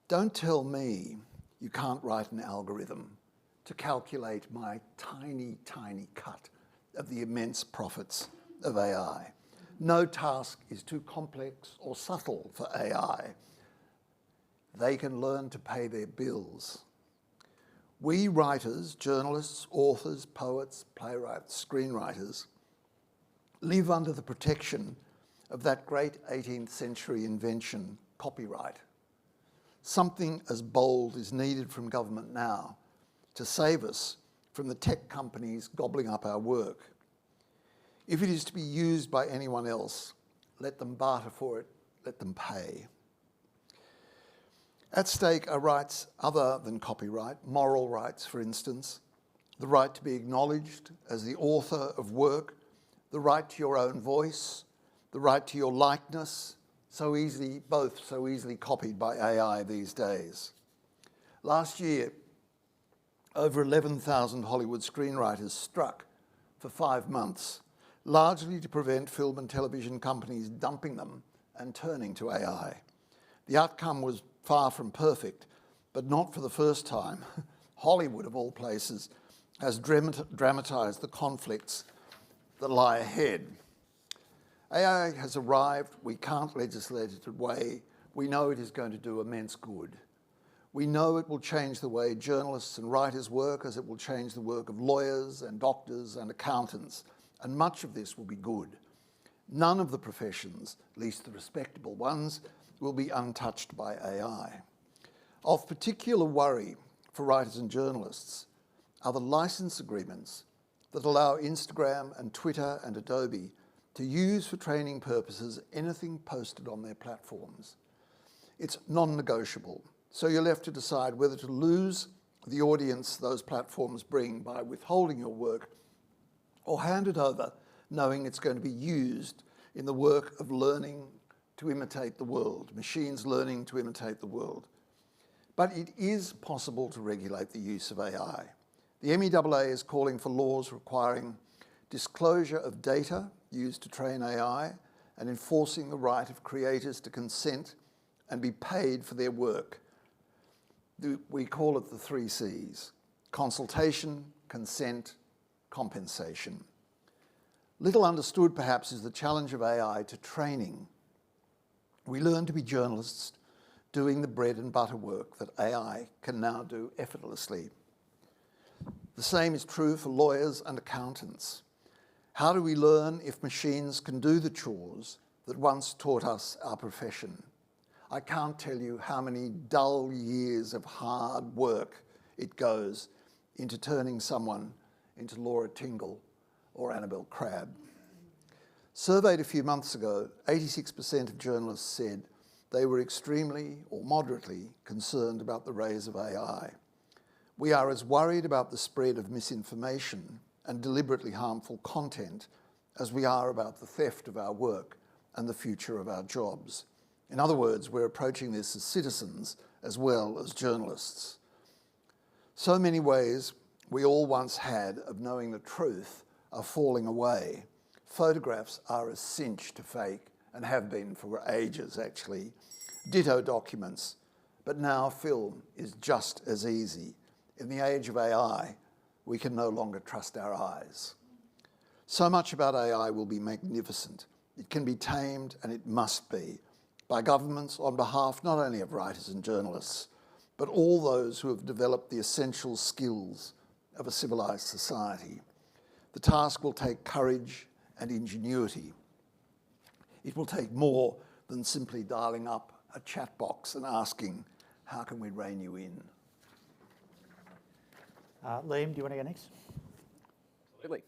Don't tell me you can't write an algorithm to calculate my tiny, tiny cut of the immense profits of AI. No task is too complex or subtle for AI. They can learn to pay their bills. We writers, journalists, authors, poets, playwrights, screenwriters live under the protection of that great 18th century invention, copyright. Something as bold is needed from government now to save us from the tech companies gobbling up our work. If it is to be used by anyone else, let them barter for it, let them pay. At stake are rights other than copyright, moral rights, for instance, the right to be acknowledged as the author of work, the right to your own voice, the right to your likeness, both so easily copied by AI these days. Last year, over 11,000 Hollywood screenwriters struck for 5 months, largely to prevent film and television companies dumping them and turning to AI. The outcome was far from perfect, but not for the first time. Hollywood, of all places, has dramatised the conflicts that lie ahead. AI has arrived. We can't legislate it away. We know it is going to do immense good. We know it will change the way journalists and writers work, as it will change the work of lawyers and doctors and accountants, and much of this will be good. None of the professions, at least the respectable ones, will be untouched by AI. Of particular worry for writers and journalists are the license agreements that allow Instagram and Twitter and Adobe to use for training purposes anything posted on their platforms. It's non-negotiable, so you're left to decide whether to lose the audience those platforms bring by withholding your work, or hand it over knowing it's going to be used in the work of learning to imitate the world, machines learning to imitate the world. But it is possible to regulate the use of AI. The MEAA is calling for laws requiring disclosure of data used to train AI and enforcing the right of creators to consent and be paid for their work. We call it the 3 Cs: consultation, consent, compensation. Little understood, perhaps, is the challenge of AI to training. We learn to be journalists doing the bread and butter work that AI can now do effortlessly. The same is true for lawyers and accountants. How do we learn if machines can do the chores that once taught us our profession? I can't tell you how many dull years of hard work it goes into turning someone into Laura Tingle or Annabel Crabb. Surveyed a few months ago, 86% of journalists said they were extremely or moderately concerned about the rise of AI. We are as worried about the spread of misinformation and deliberately harmful content as we are about the theft of our work and the future of our jobs. In other words, we're approaching this as citizens as well as journalists. So many ways we all once had of knowing the truth are falling away. Photographs are a cinch to fake and have been for ages, actually. Ditto documents. But now film is just as easy. In the age of AI, we can no longer trust our eyes. So much about AI will be magnificent. It can be tamed, and it must be, by governments on behalf not only of writers and journalists, but all those who have developed the essential skills of a civilised society. The task will take courage and ingenuity. It will take more than simply dialing up a chat box and asking, how can we rein you in? Liam, do you want to go next? Absolutely.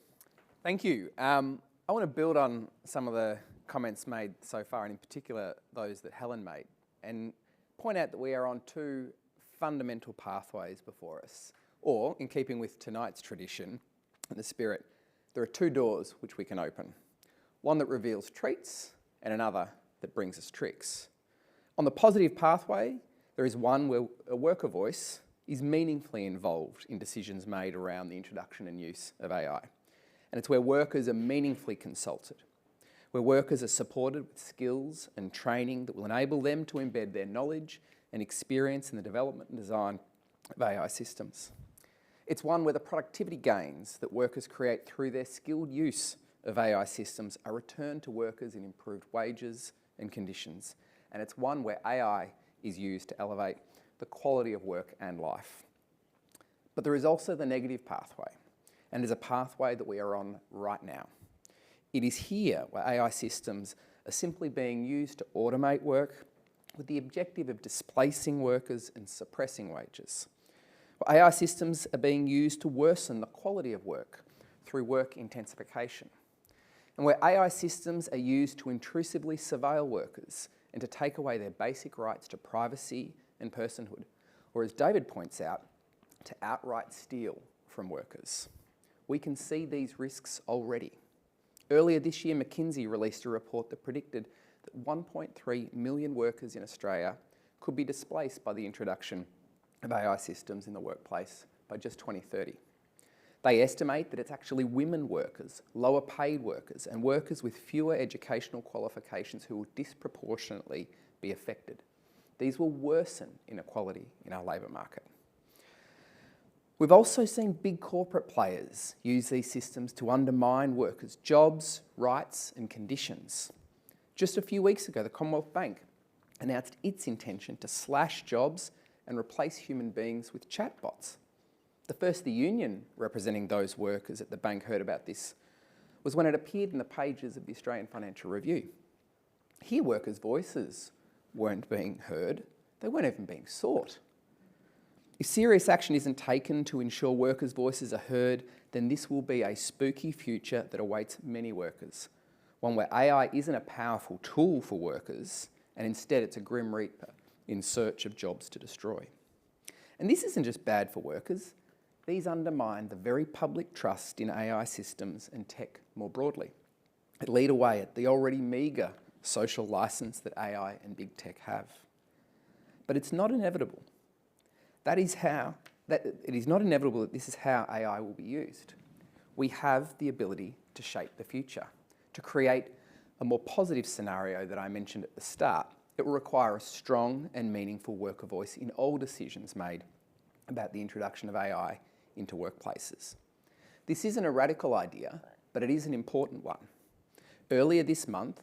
Thank you. I want to build on some of the comments made so far, and in particular those that Helen made, and point out that we are on 2 fundamental pathways before us. Or, in keeping with tonight's tradition and the spirit, there are 2 doors which we can open. One that reveals treats and another that brings us tricks. On the positive pathway, there is one where a worker voice is meaningfully involved in decisions made around the introduction and use of AI. And it's where workers are meaningfully consulted, where workers are supported with skills and training that will enable them to embed their knowledge and experience in the development and design of AI systems. It's one where the productivity gains that workers create through their skilled use of AI systems are returned to workers in improved wages and conditions. And it's one where AI is used to elevate the quality of work and life. But there is also the negative pathway, and is a pathway that we are on right now. It is here where AI systems are simply being used to automate work with the objective of displacing workers and suppressing wages, AI systems are being used to worsen the quality of work through work intensification. And where AI systems are used to intrusively surveil workers and to take away their basic rights to privacy and personhood, or as David points out, to outright steal from workers. We can see these risks already. Earlier this year, McKinsey released a report that predicted that 1.3 million workers in Australia could be displaced by the introduction of AI systems in the workplace by just 2030. They estimate that it's actually women workers, lower paid workers, and workers with fewer educational qualifications who will disproportionately be affected. These will worsen inequality in our labour market. We've also seen big corporate players use these systems to undermine workers' jobs, rights and conditions. Just a few weeks ago, the Commonwealth Bank announced its intention to slash jobs and replace human beings with chatbots. The first the union representing those workers at the bank heard about this was when it appeared in the pages of the Australian Financial Review. Here, workers' voices weren't being heard, they weren't even being sought. If serious action isn't taken to ensure workers' voices are heard, then this will be a spooky future that awaits many workers, one where AI isn't a powerful tool for workers, and instead it's a grim reaper in search of jobs to destroy. And this isn't just bad for workers, these undermine the very public trust in AI systems and tech more broadly. It lead away at the already meagre social licence that AI and big tech have. But it's not inevitable. It is not inevitable that this is how AI will be used. We have the ability to shape the future, to create a more positive scenario that I mentioned at the start. It will require a strong and meaningful worker voice in all decisions made about the introduction of AI into workplaces. This isn't a radical idea, but it is an important one. Earlier this month,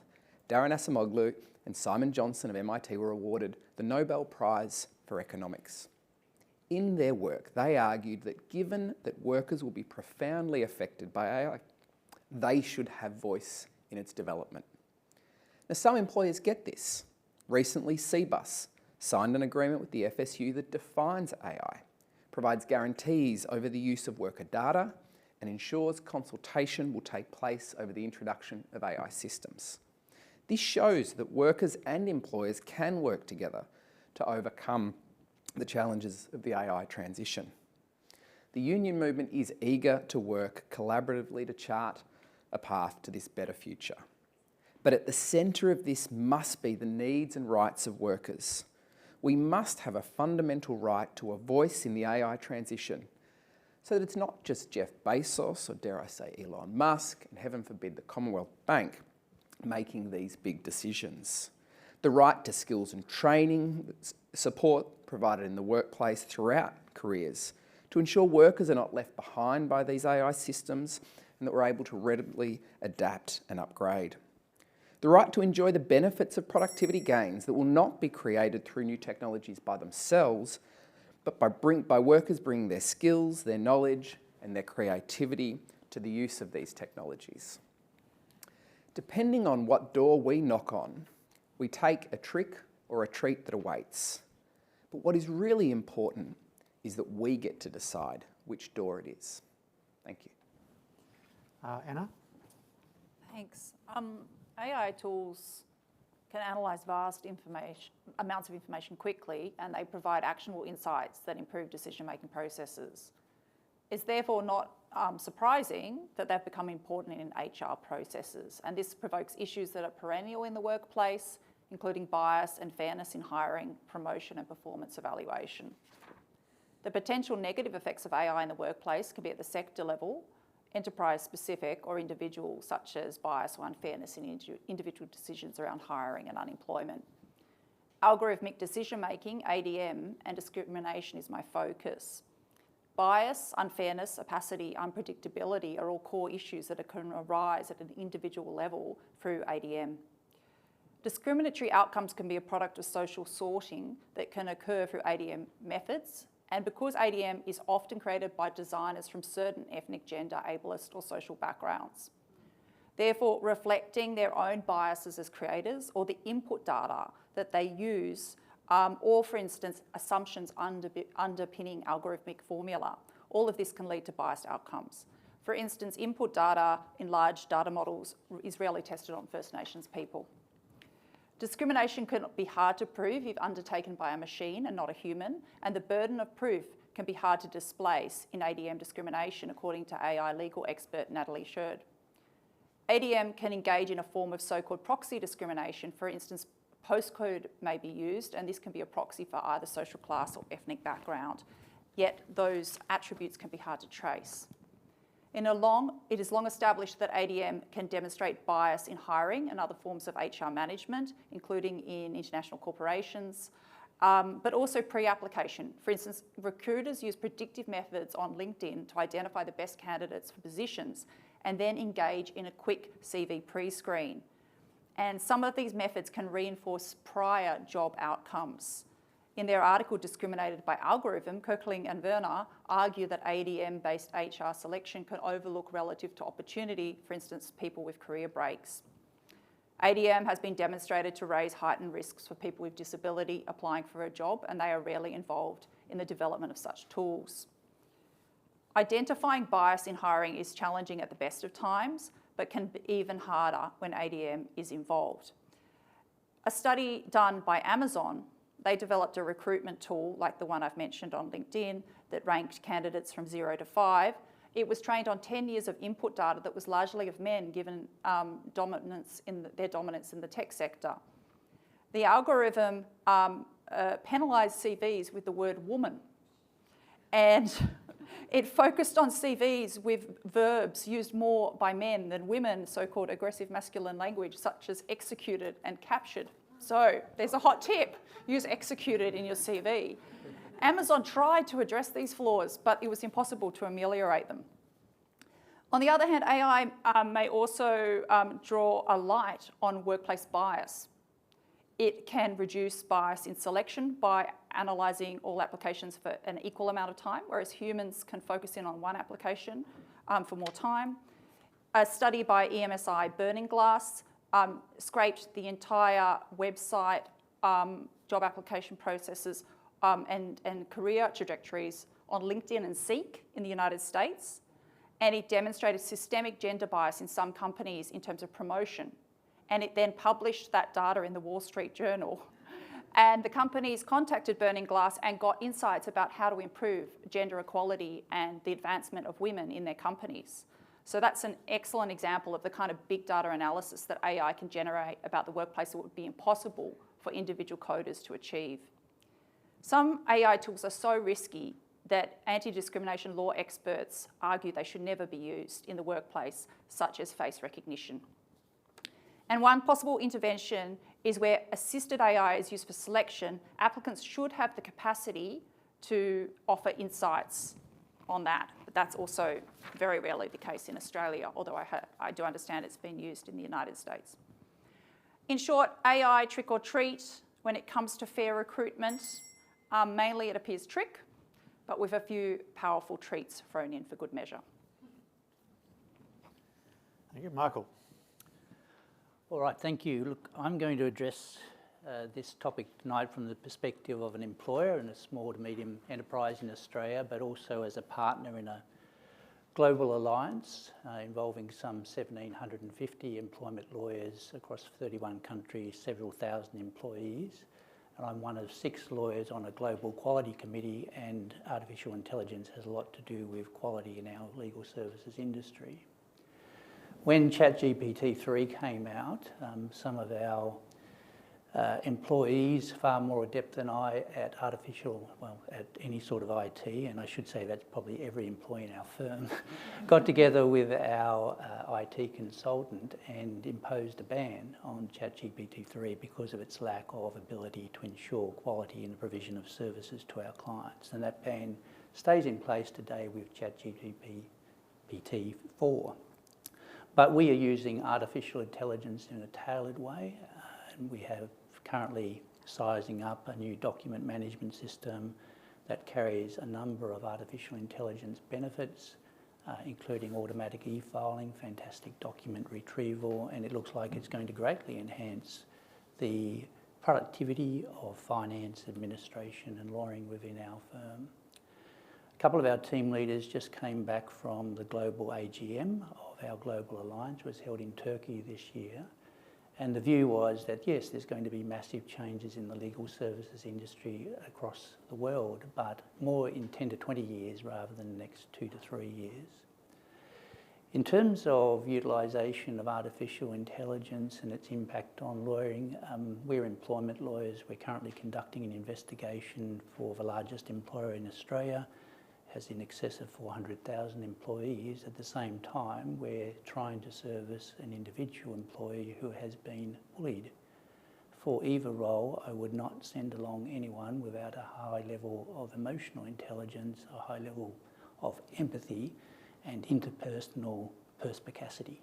Darren Acemoglu and Simon Johnson of MIT were awarded the Nobel Prize for Economics. In their work, they argued that given that workers will be profoundly affected by AI, they should have voice in its development. Now, some employers get this. Recently, Cbus signed an agreement with the FSU that defines AI, provides guarantees over the use of worker data, and ensures consultation will take place over the introduction of AI systems. This shows that workers and employers can work together to overcome the challenges of the AI transition. The union movement is eager to work collaboratively to chart a path to this better future. But at the centre of this must be the needs and rights of workers. We must have a fundamental right to a voice in the AI transition so that it's not just Jeff Bezos or, dare I say, Elon Musk, and heaven forbid the Commonwealth Bank, making these big decisions. The right to skills and training, support provided in the workplace throughout careers to ensure workers are not left behind by these AI systems and that we're able to readily adapt and upgrade. The right to enjoy the benefits of productivity gains that will not be created through new technologies by themselves, but by workers bringing their skills, their knowledge, and their creativity to the use of these technologies. Depending on what door we knock on, we take a trick or a treat that awaits. But what is really important is that we get to decide which door it is. Thank you. Anna? Thanks. AI tools can analyse vast amounts of information quickly, and they provide actionable insights that improve decision-making processes. It's therefore not surprising that they've become important in HR processes, and this provokes issues that are perennial in the workplace, including bias and fairness in hiring, promotion and performance evaluation. The potential negative effects of AI in the workplace can be at the sector level, enterprise-specific, or individual, such as bias or unfairness in individual decisions around hiring and unemployment. Algorithmic decision-making, ADM, and discrimination is my focus. Bias, unfairness, opacity, unpredictability are all core issues that can arise at an individual level through ADM. Discriminatory outcomes can be a product of social sorting that can occur through ADM methods, and because ADM is often created by designers from certain ethnic, gender, ableist or social backgrounds. Therefore, reflecting their own biases as creators or the input data that they use or, for instance, assumptions underpinning algorithmic formula. All of this can lead to biased outcomes. For instance, input data in large data models is rarely tested on First Nations people. Discrimination can be hard to prove if undertaken by a machine and not a human, and the burden of proof can be hard to displace in ADM discrimination, according to AI legal expert Natalie Sherd. ADM can engage in a form of so-called proxy discrimination. For instance, postcode may be used, and this can be a proxy for either social class or ethnic background, yet those attributes can be hard to trace. It is long established that ADM can demonstrate bias in hiring and other forms of HR management, including in international corporations, but also pre-application. For instance, recruiters use predictive methods on LinkedIn to identify the best candidates for positions and then engage in a quick CV pre-screen. And some of these methods can reinforce prior job outcomes. In their article, Discriminated by Algorithm, Kirkling and Werner argue that ADM-based HR selection can overlook relative to opportunity, for instance, people with career breaks. ADM has been demonstrated to raise heightened risks for people with disability applying for a job, and they are rarely involved in the development of such tools. Identifying bias in hiring is challenging at the best of times, but can be even harder when ADM is involved. A study done by Amazon, they developed a recruitment tool like the one I've mentioned on LinkedIn that ranked candidates from 0 to 5. It was trained on 10 years of input data that was largely of men, given their dominance in the tech sector. The algorithm penalised CVs with the word woman, and it focused on CVs with verbs used more by men than women, so-called aggressive masculine language, such as executed and captured. So there's a hot tip: use executed in your CV. Amazon tried to address these flaws, but it was impossible to ameliorate them. On the other hand, AI may also draw a light on workplace bias. It can reduce bias in selection by analysing all applications for an equal amount of time, whereas humans can focus in on one application for more time. A study by EMSI Burning Glass scraped the entire website job application processes and career trajectories on LinkedIn and Seek in the United States, and it demonstrated systemic gender bias in some companies in terms of promotion. And it then published that data in the Wall Street Journal. And the companies contacted Burning Glass and got insights about how to improve gender equality and the advancement of women in their companies. So that's an excellent example of the kind of big data analysis that AI can generate about the workplace that would be impossible for individual coders to achieve. Some AI tools are so risky that anti-discrimination law experts argue they should never be used in the workplace, such as face recognition. And one possible intervention is where assisted AI is used for selection. Applicants should have the capacity to offer insights on that. But that's also very rarely the case in Australia, although I do understand it's been used in the United States. In short, AI trick or treat when it comes to fair recruitment. Mainly it appears trick, but with a few powerful treats thrown in for good measure. Thank you, Michael. All right, thank you. Look, I'm going to address this topic tonight from the perspective of an employer in a small to medium enterprise in Australia, but also as a partner in a global alliance involving some 1,750 employment lawyers across 31 countries, several thousand employees. And I'm one of 6 lawyers on a global quality committee, and artificial intelligence has a lot to do with quality in our legal services industry. When ChatGPT-3 came out, some of our employees, far more adept than I at at any sort of IT, and I should say that's probably every employee in our firm, got together with our IT consultant and imposed a ban on ChatGPT-3 because of its lack of ability to ensure quality in the provision of services to our clients. And that ban stays in place today with ChatGPT-4. But we are using artificial intelligence in a tailored way, and we have currently sizing up a new document management system that carries a number of artificial intelligence benefits, including automatic e-filing, fantastic document retrieval, and it looks like it's going to greatly enhance the productivity of finance, administration and lawyering within our firm. A couple of our team leaders just came back from the global AGM of our Global Alliance. It was held in Turkey this year. And the view was that, yes, there's going to be massive changes in the legal services industry across the world, but more in 10 to 20 years rather than the next 2 to 3 years. In terms of utilisation of artificial intelligence and its impact on lawyering, we're employment lawyers. We're currently conducting an investigation for the largest employer in Australia, has in excess of 400,000 employees. At the same time, we're trying to service an individual employee who has been bullied. For either role, I would not send along anyone without a high level of emotional intelligence, a high level of empathy and interpersonal perspicacity.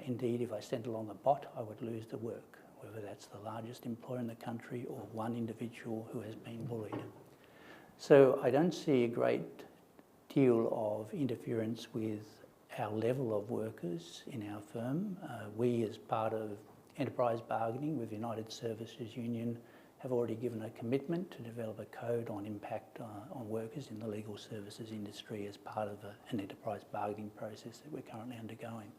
Indeed, if I sent along a bot, I would lose the work, whether that's the largest employer in the country or one individual who has been bullied. So I don't see a great deal of interference with our level of workers in our firm. We, as part of enterprise bargaining with the United Services Union, have already given a commitment to develop a code on impact on workers in the legal services industry as part of an enterprise bargaining process that we're currently undergoing.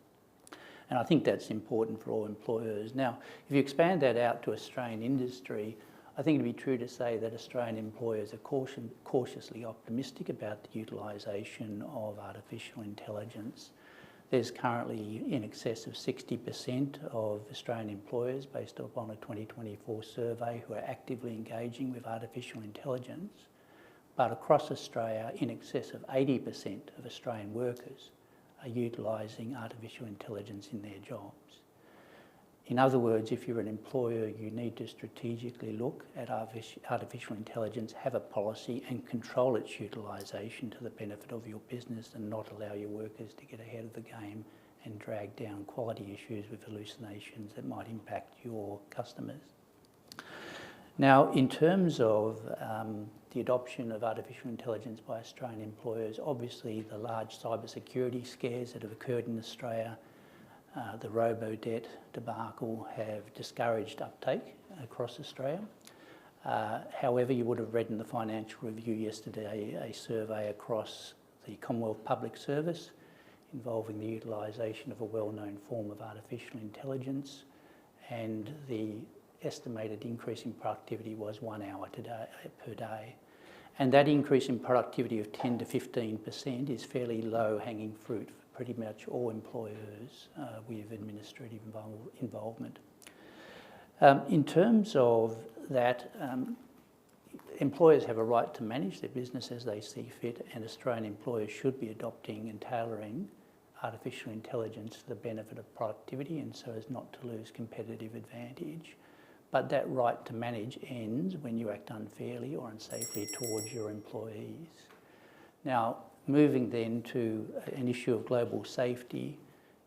And I think that's important for all employers. Now, if you expand that out to Australian industry, I think it'd be true to say that Australian employers are cautiously optimistic about the utilisation of artificial intelligence. There's currently in excess of 60% of Australian employers, based upon a 2024 survey, who are actively engaging with artificial intelligence. But across Australia, in excess of 80% of Australian workers are utilising artificial intelligence in their jobs. In other words, if you're an employer, you need to strategically look at artificial intelligence, have a policy and control its utilisation to the benefit of your business and not allow your workers to get ahead of the game and drag down quality issues with hallucinations that might impact your customers. Now, in terms of the adoption of artificial intelligence by Australian employers, obviously the large cybersecurity scares that have occurred in Australia, the robo-debt debacle, have discouraged uptake across Australia. However, you would have read in the Financial Review yesterday a survey across the Commonwealth Public Service involving the utilisation of a well-known form of artificial intelligence, and the estimated increase in productivity was 1 hour per day. And that increase in productivity of 10 to 15% is fairly low-hanging fruit for pretty much all employers with administrative involvement. In terms of that, employers have a right to manage their business as they see fit, and Australian employers should be adopting and tailoring artificial intelligence to the benefit of productivity and so as not to lose competitive advantage. But that right to manage ends when you act unfairly or unsafely towards your employees. Now, moving then to an issue of global safety,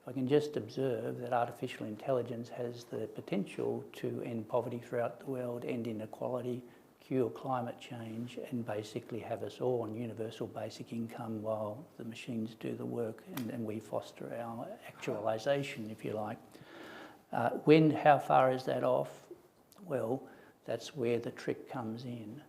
I can just observe that artificial intelligence has the potential to end poverty throughout the world, end inequality, cure climate change, and basically have us all on universal basic income while the machines do the work and we foster our actualisation, if you like. How far is that off? Well, that's where the trick comes in.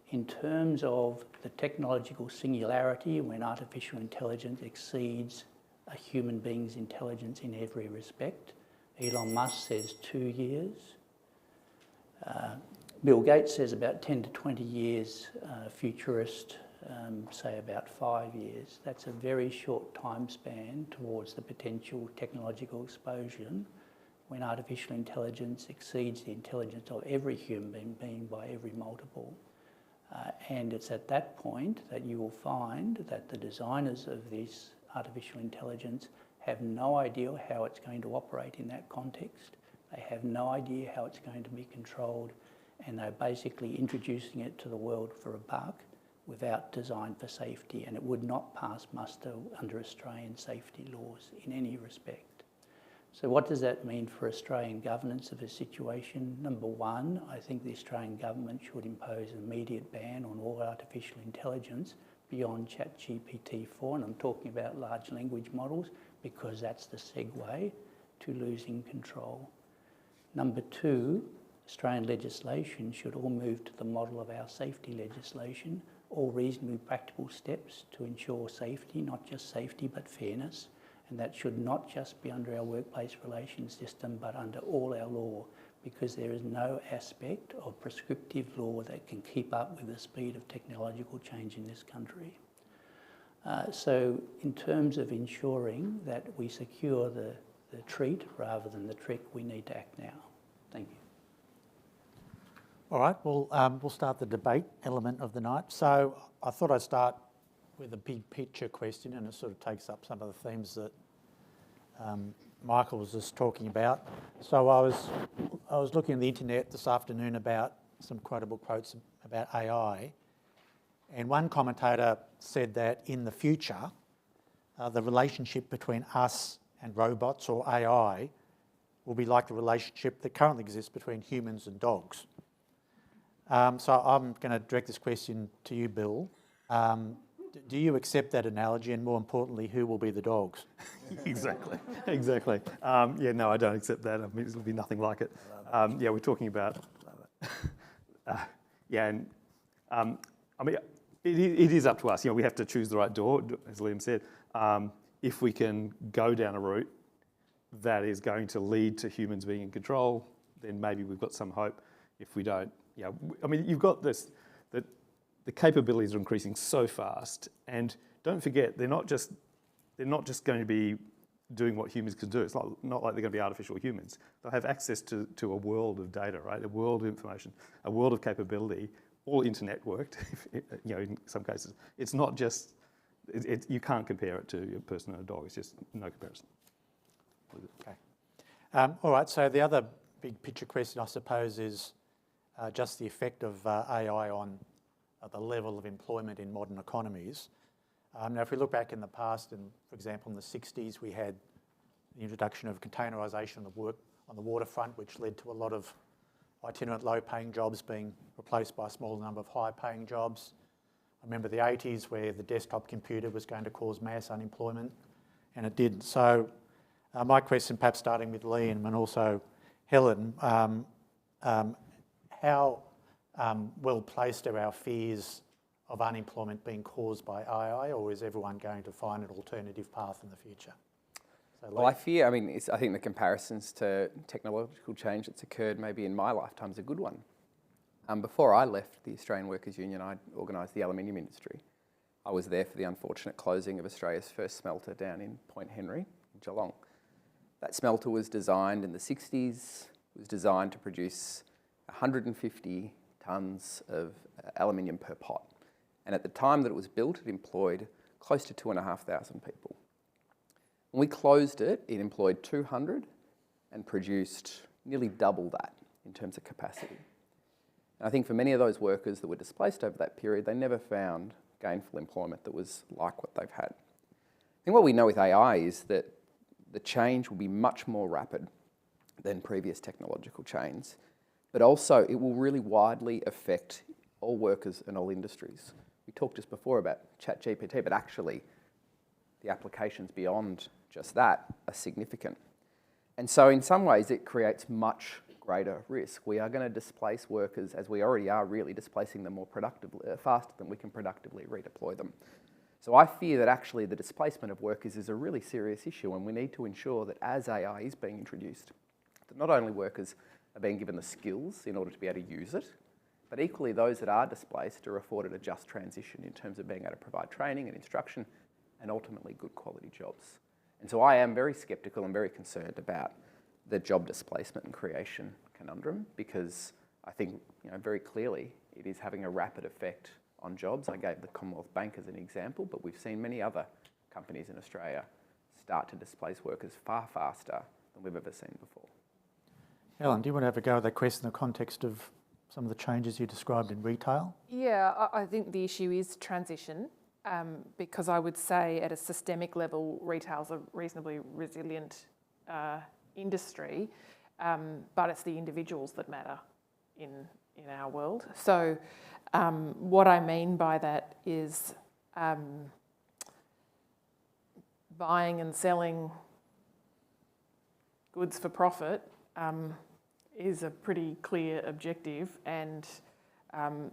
In terms of the technological singularity, when artificial intelligence exceeds a human being's intelligence in every respect, Elon Musk says 2 years. Bill Gates says about 10 to 20 years, futurist say about 5 years. That's a very short time span towards the potential technological explosion when artificial intelligence exceeds the intelligence of every human being by every multiple. And it's at that point that you will find that the designers of this artificial intelligence have no idea how it's going to operate in that context. They have no idea how it's going to be controlled, and they're basically introducing it to the world for a buck without design for safety, and it would not pass muster under Australian safety laws in any respect. So what does that mean for Australian governance of the situation? Number one, I think the Australian government should impose an immediate ban on all artificial intelligence beyond ChatGPT-4, and I'm talking about large language models because that's the segue to losing control. Number two, Australian legislation should all move to the model of our safety legislation, all reasonably practical steps to ensure safety, not just safety but fairness, and that should not just be under our workplace relations system but under all our law, because there is no aspect of prescriptive law that can keep up with the speed of technological change in this country. So in terms of ensuring that we secure the treat rather than the trick, we need to act now. Thank you. All right, well, we'll start the debate element of the night. So I thought I'd start with a big picture question, and it sort of takes up some of the themes that Michael was just talking about. So I was looking at the internet this afternoon about some quotable quotes about AI, and one commentator said that in the future, the relationship between us and robots or AI will be like the relationship that currently exists between humans and dogs. So I'm going to direct this question to you, Bill. Do you accept that analogy, and more importantly, who will be the dogs? Exactly. Yeah, no, I don't accept that. I mean, it'll be nothing like it. Yeah, we're talking about. Yeah, and I mean, it is up to us. You know, we have to choose the right door, as Liam said. If we can go down a route that is going to lead to humans being in control, then maybe we've got some hope. If we don't, yeah, I mean, you've got this. The capabilities are increasing so fast, and don't forget, they're not just going to be doing what humans can do. It's not like they're going to be artificial humans. They'll have access to a world of data, right? A world of information, a world of capability, all internet worked. You know, in some cases, it's not just. You can't compare it to a person and a dog. It's just no comparison. Okay. All right. So the other big picture question, I suppose, is just the effect of AI on the level of employment in modern economies. Now, if we look back in the past, and for example, in the 60s, we had the introduction of containerisation of work on the waterfront, which led to a lot of itinerant low-paying jobs being replaced by a small number of high-paying jobs. I remember the 80s where the desktop computer was going to cause mass unemployment, and it didn't. So my question, perhaps starting with Liam and also Helen, how well placed are our fears of unemployment being caused by AI, or is everyone going to find an alternative path in the future? So well, I think the comparisons to technological change that's occurred maybe in my lifetime is a good one. Before I left the Australian Workers' Union, I organised the aluminium industry. I was there for the unfortunate closing of Australia's first smelter down in Point Henry, Geelong. That smelter was designed in the 60s, was designed to produce 150 tonnes of aluminium per pot. And at the time that it was built, it employed close to 2,500 people. When we closed it, it employed 200 and produced nearly double that in terms of capacity. And I think for many of those workers that were displaced over that period, they never found gainful employment that was like what they've had. I think what we know with AI is that the change will be much more rapid than previous technological change, but also it will really widely affect all workers and all industries. We talked just before about ChatGPT, but actually the applications beyond just that are significant. And so in some ways it creates much greater risk. We are going to displace workers, as we already are really displacing them more productively, faster than we can productively redeploy them. So I fear that actually the displacement of workers is a really serious issue, and we need to ensure that as AI is being introduced, that not only workers are being given the skills in order to be able to use it, but equally those that are displaced are afforded a just transition in terms of being able to provide training and instruction and ultimately good quality jobs. And so I am very sceptical and very concerned about the job displacement and creation conundrum, because I think very clearly it is having a rapid effect on jobs. I gave the Commonwealth Bank as an example, but we've seen many other companies in Australia start to displace workers far faster than we've ever seen before. Helen, do you want to have a go at that question in the context of some of the changes you described in retail? Yeah, I think the issue is transition, because I would say at a systemic level, retail's a reasonably resilient industry, but it's the individuals that matter in our world. So what I mean by that is buying and selling goods for profit is a pretty clear objective, and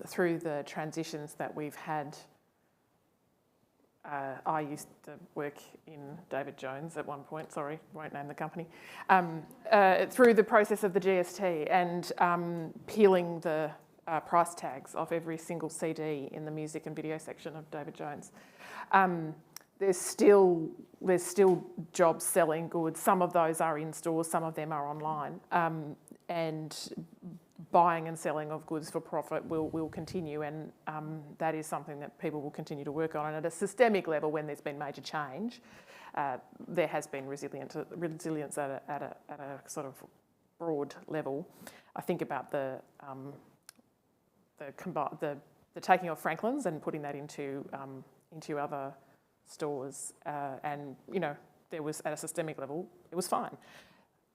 through the transitions that we've had, I used to work in David Jones at one point, sorry, won't name the company, through the process of the GST and peeling the price tags off every single CD in the music and video section of David Jones. There's still jobs selling goods. Some of those are in stores, some of them are online, and buying and selling of goods for profit will continue, and that is something that people will continue to work on. And at a systemic level, when there's been major change, there has been resilience at a sort of broad level. I think about the taking of Franklin's and putting that into other stores, and there was, at a systemic level, it was fine.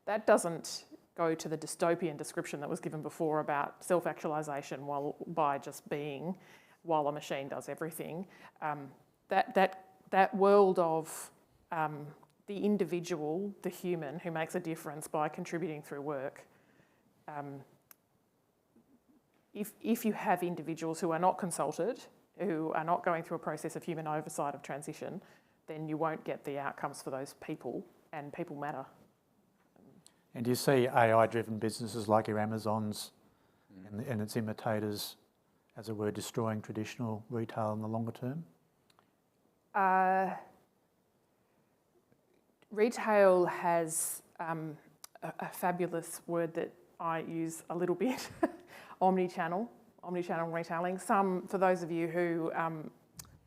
That doesn't go to the dystopian description that was given before about self-actualisation by just being, while a machine does everything. That world of the individual, the human, who makes a difference by contributing through work. If you have individuals who are not consulted, who are not going through a process of human oversight of transition, then you won't get the outcomes for those people, and people matter. And do you see AI-driven businesses like your Amazons and its imitators, as it were, destroying traditional retail in the longer term? Retail has a fabulous word that I use a little bit, omnichannel retailing. For those of you who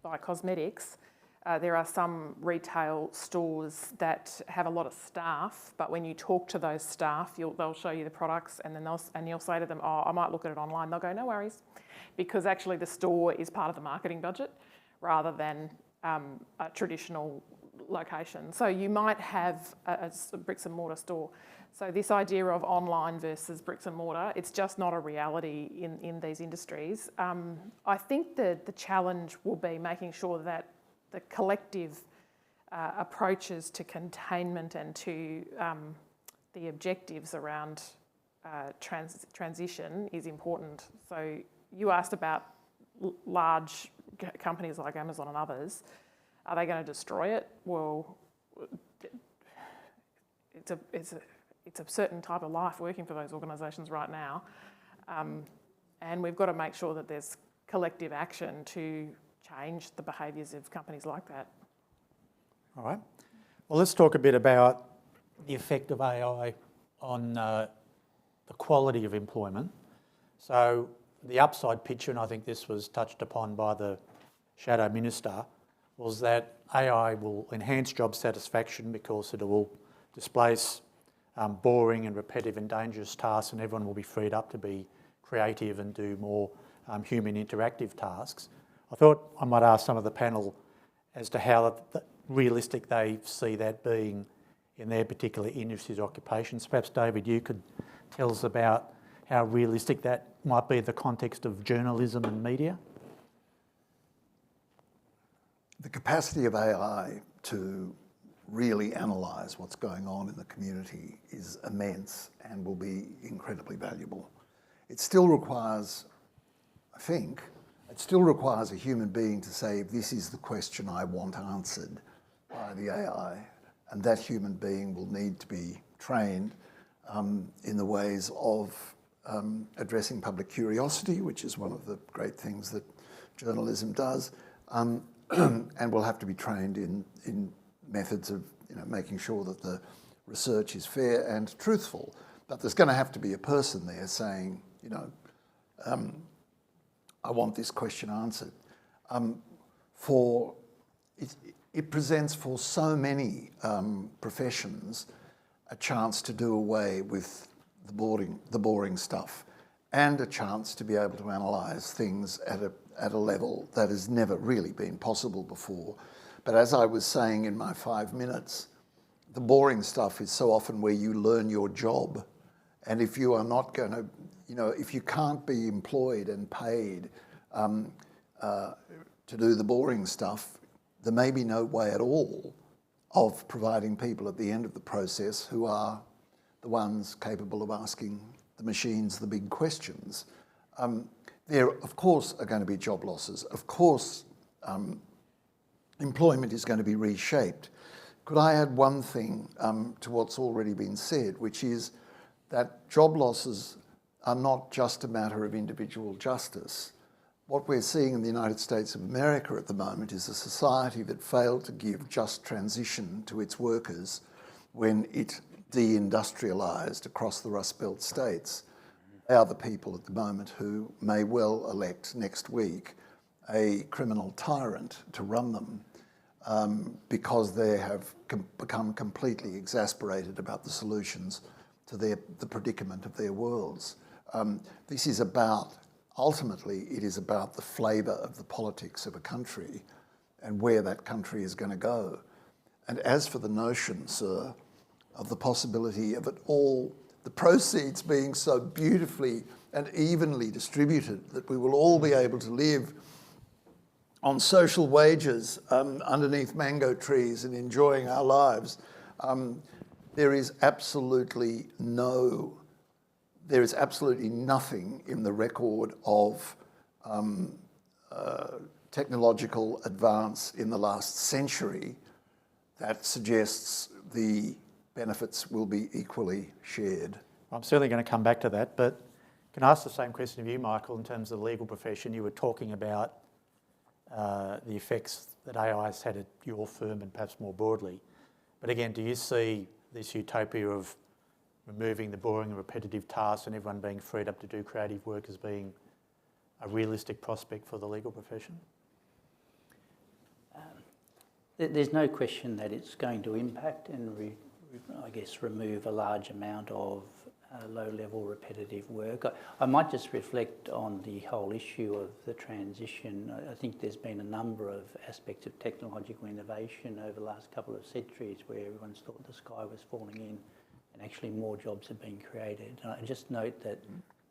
buy cosmetics, there are some retail stores that have a lot of staff, but when you talk to those staff, they'll show you the products, and then you'll say to them, "Oh, I might look at it online." They'll go, "No worries," because actually the store is part of the marketing budget rather than a traditional location. So you might have a bricks and mortar store. So this idea of online versus bricks and mortar, it's just not a reality in these industries. I think that the challenge will be making sure that the collective approaches to containment and to the objectives around transition is important. So you asked about large companies like Amazon and others. Are they going to destroy it? Well, it's a certain type of life working for those organisations right now, and we've got to make sure that there's collective action to change the behaviours of companies like that. All right. Well, let's talk a bit about the effect of AI on the quality of employment. So the upside picture, and I think this was touched upon by the Shadow Minister, was that AI will enhance job satisfaction because it will displace boring and repetitive and dangerous tasks, and everyone will be freed up to be creative and do more human interactive tasks. I thought I might ask some of the panel as to how realistic they see that being in their particular industries or occupations. Perhaps, David, you could tell us about how realistic that might be in the context of journalism and media. The capacity of AI to really analyse what's going on in the community is immense and will be incredibly valuable. It still requires, I think, a human being to say, this is the question I want answered by the AI, and that human being will need to be trained in the ways of addressing public curiosity, which is one of the great things that journalism does, and will have to be trained in methods of making sure that the research is fair and truthful. But there's going to have to be a person there saying, I want this question answered. It presents for so many professions a chance to do away with the boring stuff, and a chance to be able to analyse things at a level that has never really been possible before. But as I was saying in my 5 minutes, the boring stuff is so often where you learn your job. And if you are not going to, if you can't be employed and paid to do the boring stuff, there may be no way at all of providing people at the end of the process who are the ones capable of asking the machines the big questions. There, of course, are going to be job losses. Of course, employment is going to be reshaped. Could I add one thing to what's already been said, which is that job losses are not just a matter of individual justice. What we're seeing in the United States of America at the moment is a society that failed to give just transition to its workers when it deindustrialised across the Rust Belt states. They are the people at the moment who may well elect next week a criminal tyrant to run them because they have become completely exasperated about the solutions to the predicament of their worlds. This is about, ultimately, it is about the flavour of the politics of a country and where that country is going to go. And as for the notion, sir, of the possibility of it all, the proceeds being so beautifully and evenly distributed that we will all be able to live on social wages underneath mango trees and enjoying our lives, there is absolutely nothing in the record of technological advance in the last century that suggests the benefits will be equally shared. I'm certainly going to come back to that, but can I ask the same question of you, Michael, in terms of the legal profession? You were talking about the effects that AI has had at your firm and perhaps more broadly. But again, do you see this utopia of removing the boring and repetitive tasks and everyone being freed up to do creative work as being a realistic prospect for the legal profession? There's no question that it's going to impact and I guess remove a large amount of low-level repetitive work. I might just reflect on the whole issue of the transition. I think there's been a number of aspects of technological innovation over the last couple of centuries where everyone's thought the sky was falling in and actually more jobs have been created. And I just note that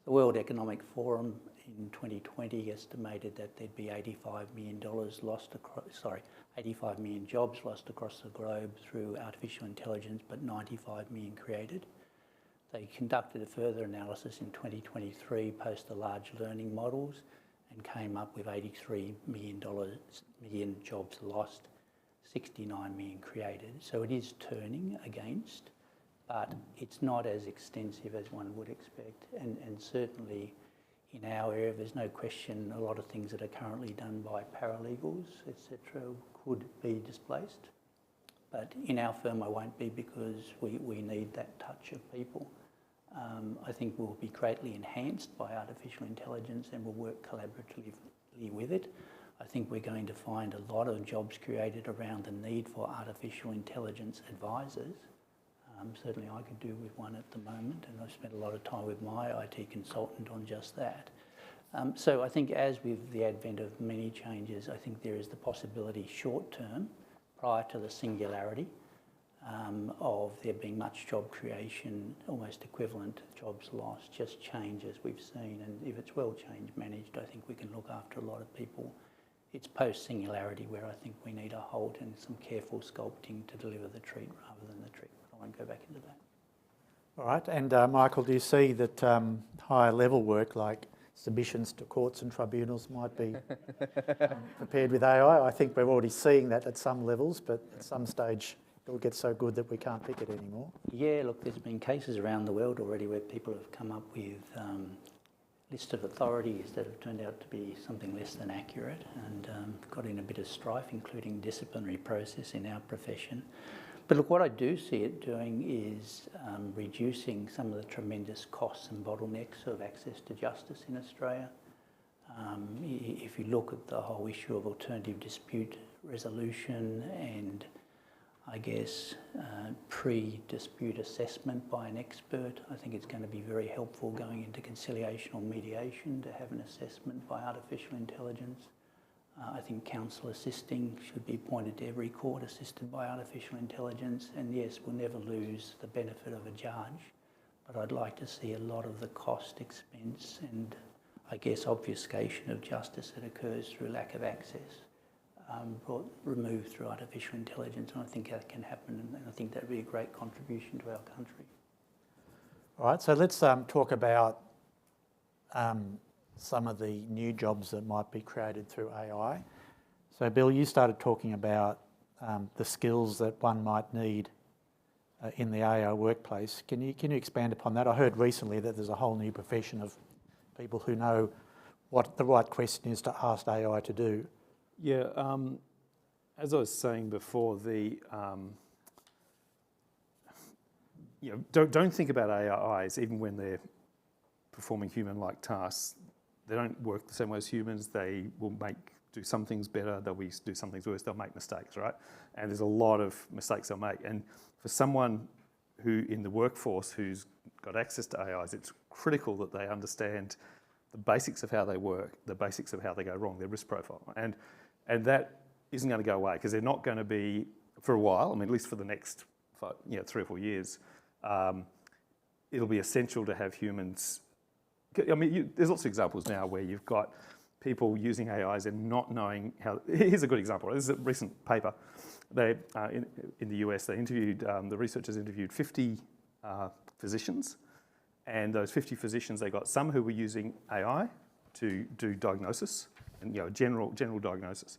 the World Economic Forum in 2020 estimated that there'd be $85 million lost across, 85 million jobs lost across the globe through artificial intelligence, but 95 million created. They conducted a further analysis in 2023 post the large learning models and came up with $83 million jobs lost, 69 million created. So it is turning against, but it's not as extensive as one would expect. And certainly in our area, there's no question a lot of things that are currently done by paralegals, etc., could be displaced. But in our firm, I won't be because we need that touch of people. I think we'll be greatly enhanced by artificial intelligence and we'll work collaboratively with it. I think we're going to find a lot of jobs created around the need for artificial intelligence advisors. Certainly I could do with one at the moment, and I've spent a lot of time with my IT consultant on just that. So I think as with the advent of many changes, I think there is the possibility short term, prior to the singularity, of there being much job creation, almost equivalent to jobs lost, just changes we've seen. And if it's well managed, I think we can look after a lot of people. It's post-singularity where I think we need a halt and some careful sculpting to deliver the treat rather than the trick. But I won't go back into that. All right, and Michael, do you see that higher level work like submissions to courts and tribunals might be prepared with AI? I think we're already seeing that at some levels, but at some stage it will get so good that we can't pick it anymore. Yeah, look, there's been cases around the world already where people have come up with list of authorities that have turned out to be something less than accurate and got in a bit of strife, including disciplinary process in our profession. But look, what I do see it doing is reducing some of the tremendous costs and bottlenecks of access to justice in Australia. If you look at the whole issue of alternative dispute resolution and I guess pre-dispute assessment by an expert, I think it's going to be very helpful going into conciliation or mediation to have an assessment by artificial intelligence. I think counsel assisting should be appointed to every court assisted by artificial intelligence. And yes, we'll never lose the benefit of a judge, but I'd like to see a lot of the cost, expense and I guess obfuscation of justice that occurs through lack of access removed through artificial intelligence. And I think that can happen and I think that would be a great contribution to our country. All right, so let's talk about some of the new jobs that might be created through AI. So Bill, you started talking about the skills that one might need in the AI workplace. Can you expand upon that? I heard recently that there's a whole new profession of people who know what the right question is to ask AI to do. Yeah, as I was saying before, don't think about AIs even when they're performing human-like tasks. They don't work the same way as humans. They will do some things better, they'll do some things worse, they'll make mistakes, right? And there's a lot of mistakes they'll make. And for someone who in the workforce who's got access to AIs, it's critical that they understand the basics of how they work, the basics of how they go wrong, their risk profile. And that isn't going to go away because they're not going to be, for a while, I mean, at least for the next 3 or 4 years, it'll be essential to have humans. I mean, there's lots of examples now where you've got people using AIs and not knowing how. Here's a good example. This is a recent paper. They in the US, they interviewed the researchers interviewed 50 physicians, and those 50 physicians, they got some who were using AI to do diagnosis and general diagnosis.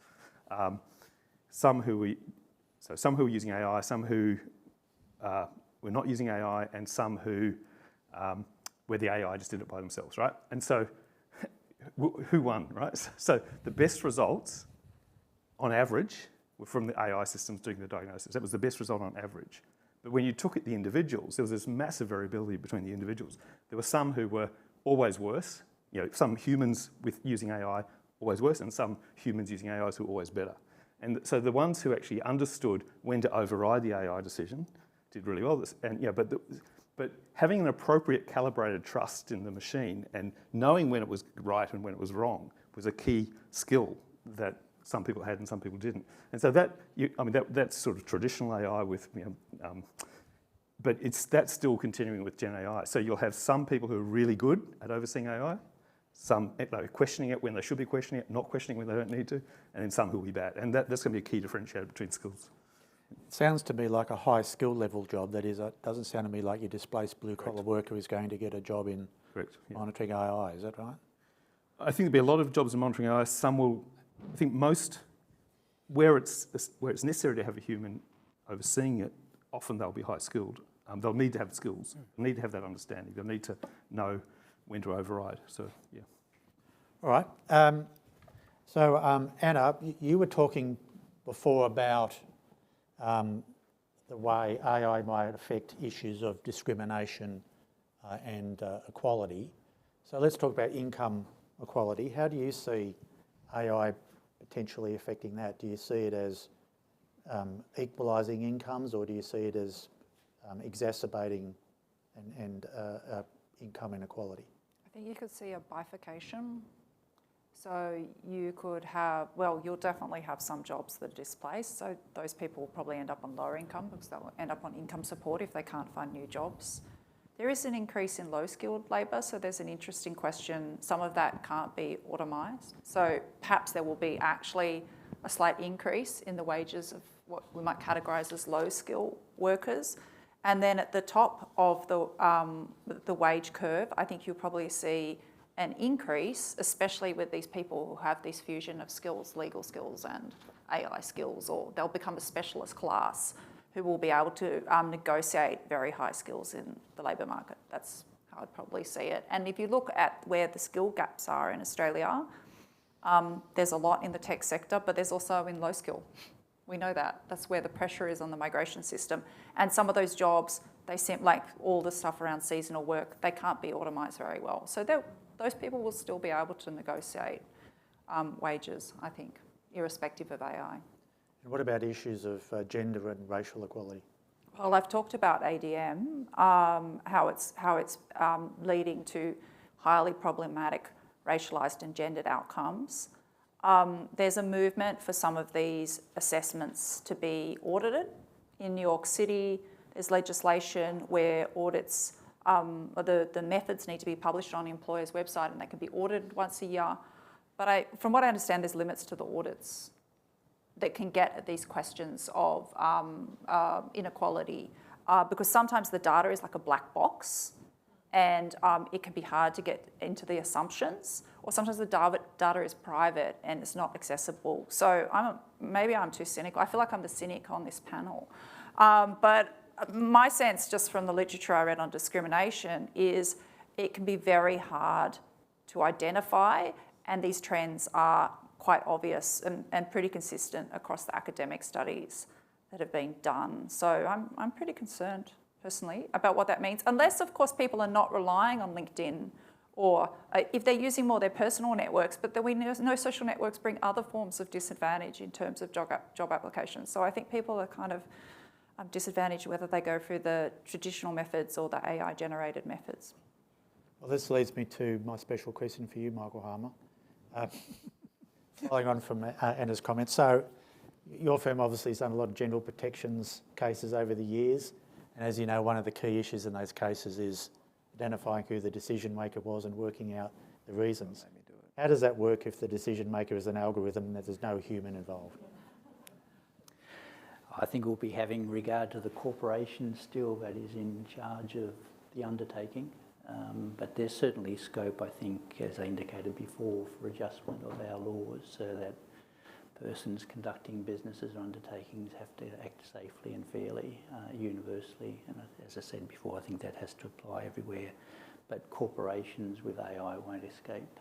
Some who were using AI, some who were not using AI, and some who where the AI just did it by themselves, right? And so who won, right? So the best results on average were from the AI systems doing the diagnosis. That was the best result on average. But when you took at the individuals, there was this massive variability between the individuals. There were some who were always worse, some humans with using AI always worse, and some humans using AIs who were always better. And so the ones who actually understood when to override the AI decision did really well. But having an appropriate calibrated trust in the machine and knowing when it was right and when it was wrong was a key skill that some people had and some people didn't. And so that's sort of traditional AI with, but that's still continuing with Gen AI. So you'll have some people who are really good at overseeing AI, some questioning it when they should be questioning it, not questioning when they don't need to, and then some who will be bad. And that's going to be a key differentiator between skills. It sounds to me like a high skill level job. That is, it doesn't sound to me like your displaced blue collar worker is going to get a job in monitoring AI. Is that right? I think there'll be a lot of jobs in monitoring AI. Some will. I think most where it's necessary to have a human overseeing it, often they'll be high skilled. They'll need to have skills. They'll need to have that understanding. They'll need to know when to override. So yeah. All right. Anna, you were talking before about the way AI might affect issues of discrimination and equality. So let's talk about income equality. How do you see AI potentially affecting that? Do you see it as equalising incomes, or do you see it as exacerbating and income inequality? I think you could see a bifurcation. So you could have, you'll definitely have some jobs that are displaced. So those people will probably end up on lower income because they'll end up on income support if they can't find new jobs. There is an increase in low-skilled labour, so there's an interesting question. Some of that can't be automised. So perhaps there will be actually a slight increase in the wages of what we might categorise as low-skill workers. And then at the top of the wage curve, I think you'll probably see an increase, especially with these people who have this fusion of skills, legal skills and AI skills, or they'll become a specialist class who will be able to negotiate very high skills in the labour market. That's how I'd probably see it. And if you look at where the skill gaps are in Australia, there's a lot in the tech sector, but there's also in low skill. We know that. That's where the pressure is on the migration system. And some of those jobs, they seem like all the stuff around seasonal work, they can't be automised very well. So those people will still be able to negotiate wages, I think, irrespective of AI. And what about issues of gender and racial equality? Well, I've talked about ADM, how it's leading to highly problematic racialised and gendered outcomes. There's a movement for some of these assessments to be audited. In New York City, there's legislation where audits, the methods need to be published on the employer's website and they can be audited once a year. But from what I understand, there's limits to the audits that can get at these questions of inequality because sometimes the data is like a black box and it can be hard to get into the assumptions, or sometimes the data is private and it's not accessible. So maybe I'm too cynical. I feel like I'm the cynic on this panel. But my sense, just from the literature I read on discrimination, is it can be very hard to identify, and these trends are quite obvious and pretty consistent across the academic studies that have been done. So I'm pretty concerned, personally, about what that means, unless, of course, people are not relying on LinkedIn, or if they're using more their personal networks, but then we know social networks bring other forms of disadvantage in terms of job applications. So I think people are kind of disadvantaged whether they go through the traditional methods or the AI-generated methods. Well, this leads me to my special question for you, Michael Harmer. Following on from Anna's comments. So your firm obviously has done a lot of general protections cases over the years. And as you know, one of the key issues in those cases is identifying who the decision maker was and working out the reasons. How does that work if the decision maker is an algorithm and there's no human involved? I think we'll be having regard to the corporation still that is in charge of the undertaking. But there's certainly scope, I think, as I indicated before, for adjustment of our laws so that persons conducting businesses or undertakings have to act safely and fairly, universally. And as I said before, I think that has to apply everywhere. But corporations with AI won't escape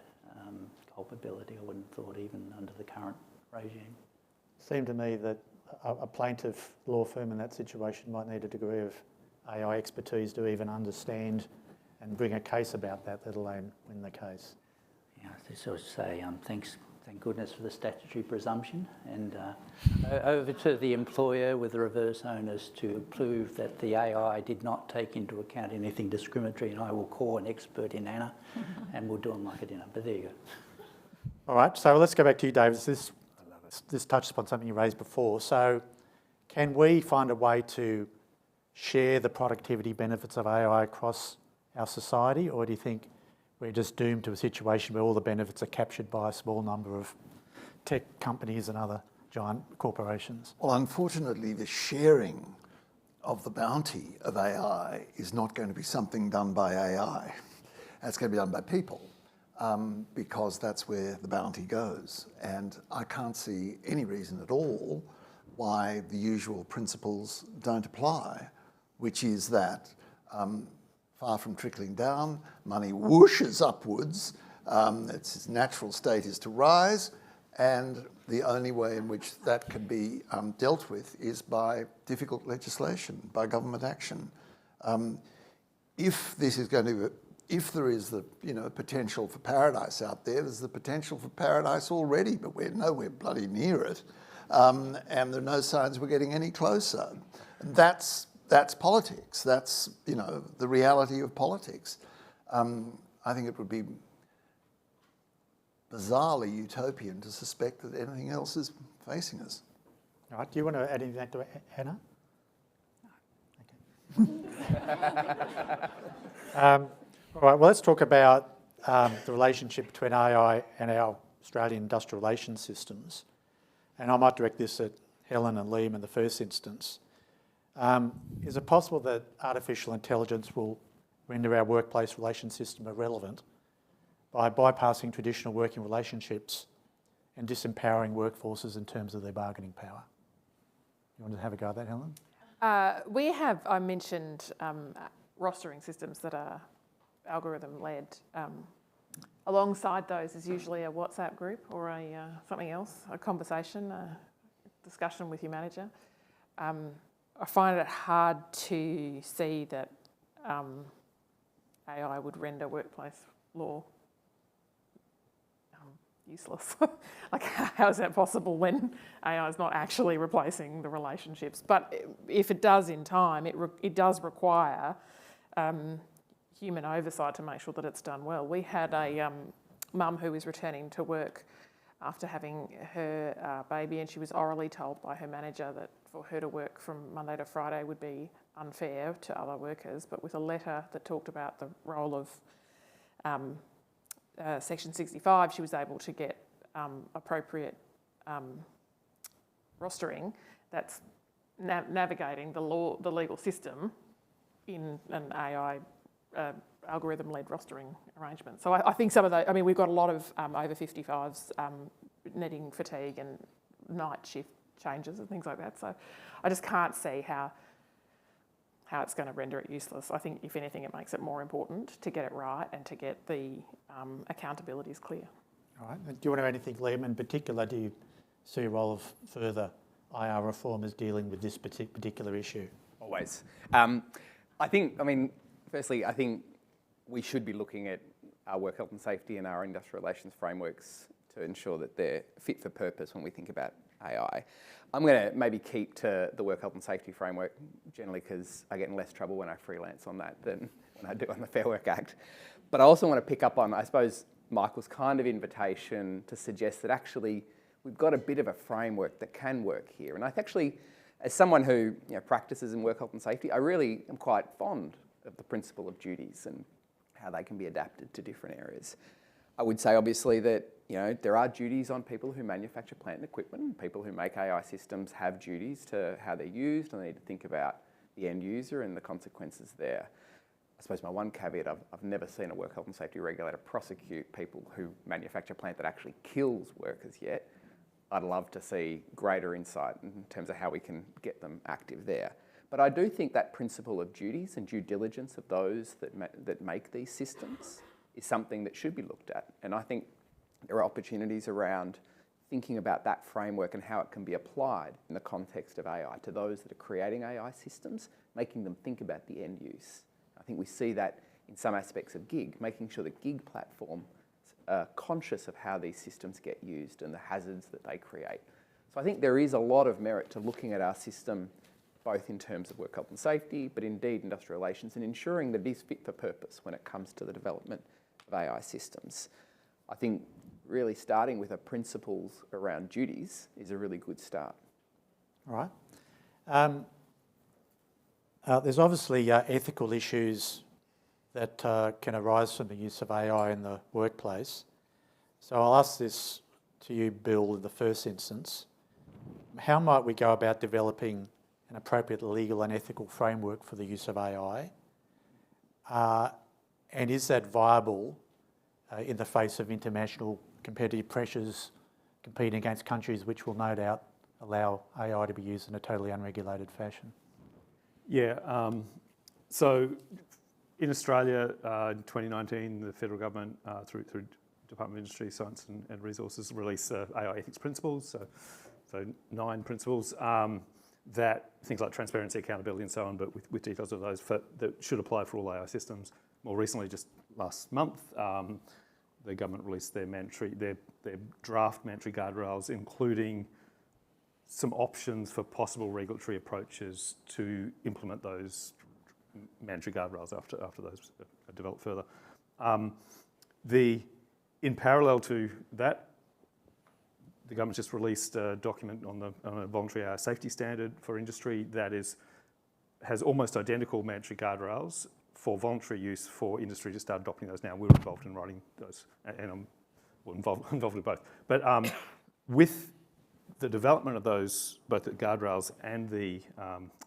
culpability, I wouldn't have thought, even under the current regime. It seemed to me that a plaintiff law firm in that situation might need a degree of AI expertise to even understand and bring a case about that, let alone win the case. Yeah, I sort of say thank goodness for the statutory presumption, and over to the employer with the reverse onus to prove that the AI did not take into account anything discriminatory, and I will call an expert in Anna and we'll do them like a dinner. But there you go. All right, so let's go back to you, David. This touched upon something you raised before. So can we find a way to share the productivity benefits of AI across our society, or do you think we're just doomed to a situation where all the benefits are captured by a small number of tech companies and other giant corporations? Well, unfortunately, the sharing of the bounty of AI is not going to be something done by AI. That's going to be done by people, because that's where the bounty goes. And I can't see any reason at all why the usual principles don't apply, which is that far from trickling down, money whooshes upwards. Its natural state is to rise, and the only way in which that can be dealt with is by difficult legislation, by government action. If there is the potential for paradise out there, there's the potential for paradise already, but we're nowhere bloody near it, and there are no signs we're getting any closer. And that's politics. That's the reality of politics. I think it would be bizarrely utopian to suspect that anything else is facing us. All right. Do you want to add anything to Hannah? No. Okay. All right. Well, let's talk about the relationship between AI and our Australian industrial relations systems. And I might direct this at Helen and Liam in the first instance. Is it possible that artificial intelligence will render our workplace relation system irrelevant by bypassing traditional working relationships and disempowering workforces in terms of their bargaining power? You want to have a go at that, Helen? We have, I mentioned, rostering systems that are algorithm-led. Alongside those is usually a WhatsApp group or something else, a conversation, a discussion with your manager. I find it hard to see that AI would render workplace law useless. Like, how is that possible when AI is not actually replacing the relationships? But if it does in time, it does require human oversight to make sure that it's done well. We had a mum who was returning to work after having her baby, and she was orally told by her manager that for her to work from Monday to Friday would be unfair to other workers, but with a letter that talked about the role of Section 65, she was able to get appropriate rostering that's navigating the legal system in an AI algorithm-led rostering arrangements. So I think some of those, I mean, we've got a lot of over 55s needing fatigue and night shift changes and things like that. So I just can't see how it's going to render it useless. I think, if anything, it makes it more important to get it right and to get the accountabilities clear. All right. Do you want to add anything, Liam? In particular, do you see a role of further AIER reform as dealing with this particular issue? Always. Firstly, I think we should be looking at our work health and safety and our industrial relations frameworks to ensure that they're fit for purpose when we think about AI. I'm going to maybe keep to the work health and safety framework generally because I get in less trouble when I freelance on that than when I do on the Fair Work Act. But I also want to pick up on, I suppose, Michael's kind of invitation to suggest that actually we've got a bit of a framework that can work here. And I actually, as someone who practices in work health and safety, I really am quite fond of the principle of duties and how they can be adapted to different areas. I would say obviously that there are duties on people who manufacture plant and equipment. People who make AI systems have duties to how they're used, and they need to think about the end user and the consequences there. I suppose my one caveat, I've never seen a work health and safety regulator prosecute people who manufacture plant that actually kills workers yet. I'd love to see greater insight in terms of how we can get them active there. But I do think that principle of duties and due diligence of those that make these systems is something that should be looked at. And I think there are opportunities around thinking about that framework and how it can be applied in the context of AI to those that are creating AI systems, making them think about the end use. I think we see that in some aspects of gig, making sure that gig platforms are conscious of how these systems get used and the hazards that they create. So I think there is a lot of merit to looking at our system both in terms of work health and safety, but indeed industrial relations, and ensuring that it is fit for purpose when it comes to the development of AI systems. I think really starting with principles around duties is a really good start. All right. There's obviously ethical issues that can arise from the use of AI in the workplace. So I'll ask this to you, Bill, in the first instance. How might we go about developing an appropriate legal and ethical framework for the use of AI? And is that viable in the face of international competitive pressures competing against countries which will no doubt allow AI to be used in a totally unregulated fashion? Yeah, so in Australia in 2019, the federal government through Department of Industry, Science and Resources released AI ethics principles, so 9 principles that things like transparency, accountability and so on, but with details of those that should apply for all AI systems. More recently, just last month, the government released their draft mandatory guardrails, including some options for possible regulatory approaches to implement those mandatory guardrails after those are developed further. In parallel to that, the government just released a document on a voluntary AI safety standard for industry that has almost identical mandatory guardrails for voluntary use for industry to start adopting those now. We're involved in writing those, and I'm involved with both. But with the development of those, both the guardrails and the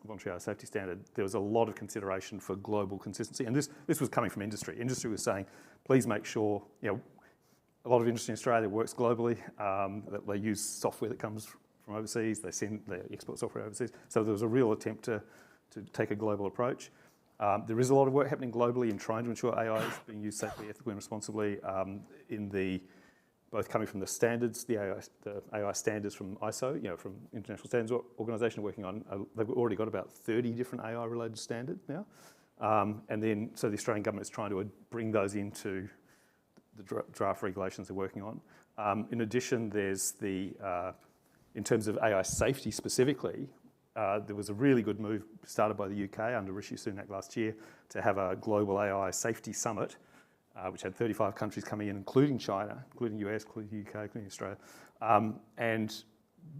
voluntary AI safety standard, there was a lot of consideration for global consistency. And this was coming from industry. Industry was saying, please make sure, a lot of industry in Australia works globally, that they use software that comes from overseas, they export software overseas. So there was a real attempt to take a global approach. There is a lot of work happening globally in trying to ensure AI is being used safely, ethically and responsibly, both coming from the standards, the AI standards from ISO, from International Standards Organisation, working on, they've already got about 30 different AI-related standards now. And then, so the Australian government is trying to bring those into the draft regulations they're working on. In addition, there's in terms of AI safety specifically, there was a really good move started by the UK under Rishi Sunak last year to have a global AI safety summit, which had 35 countries coming in, including China, including US, including UK, including Australia, and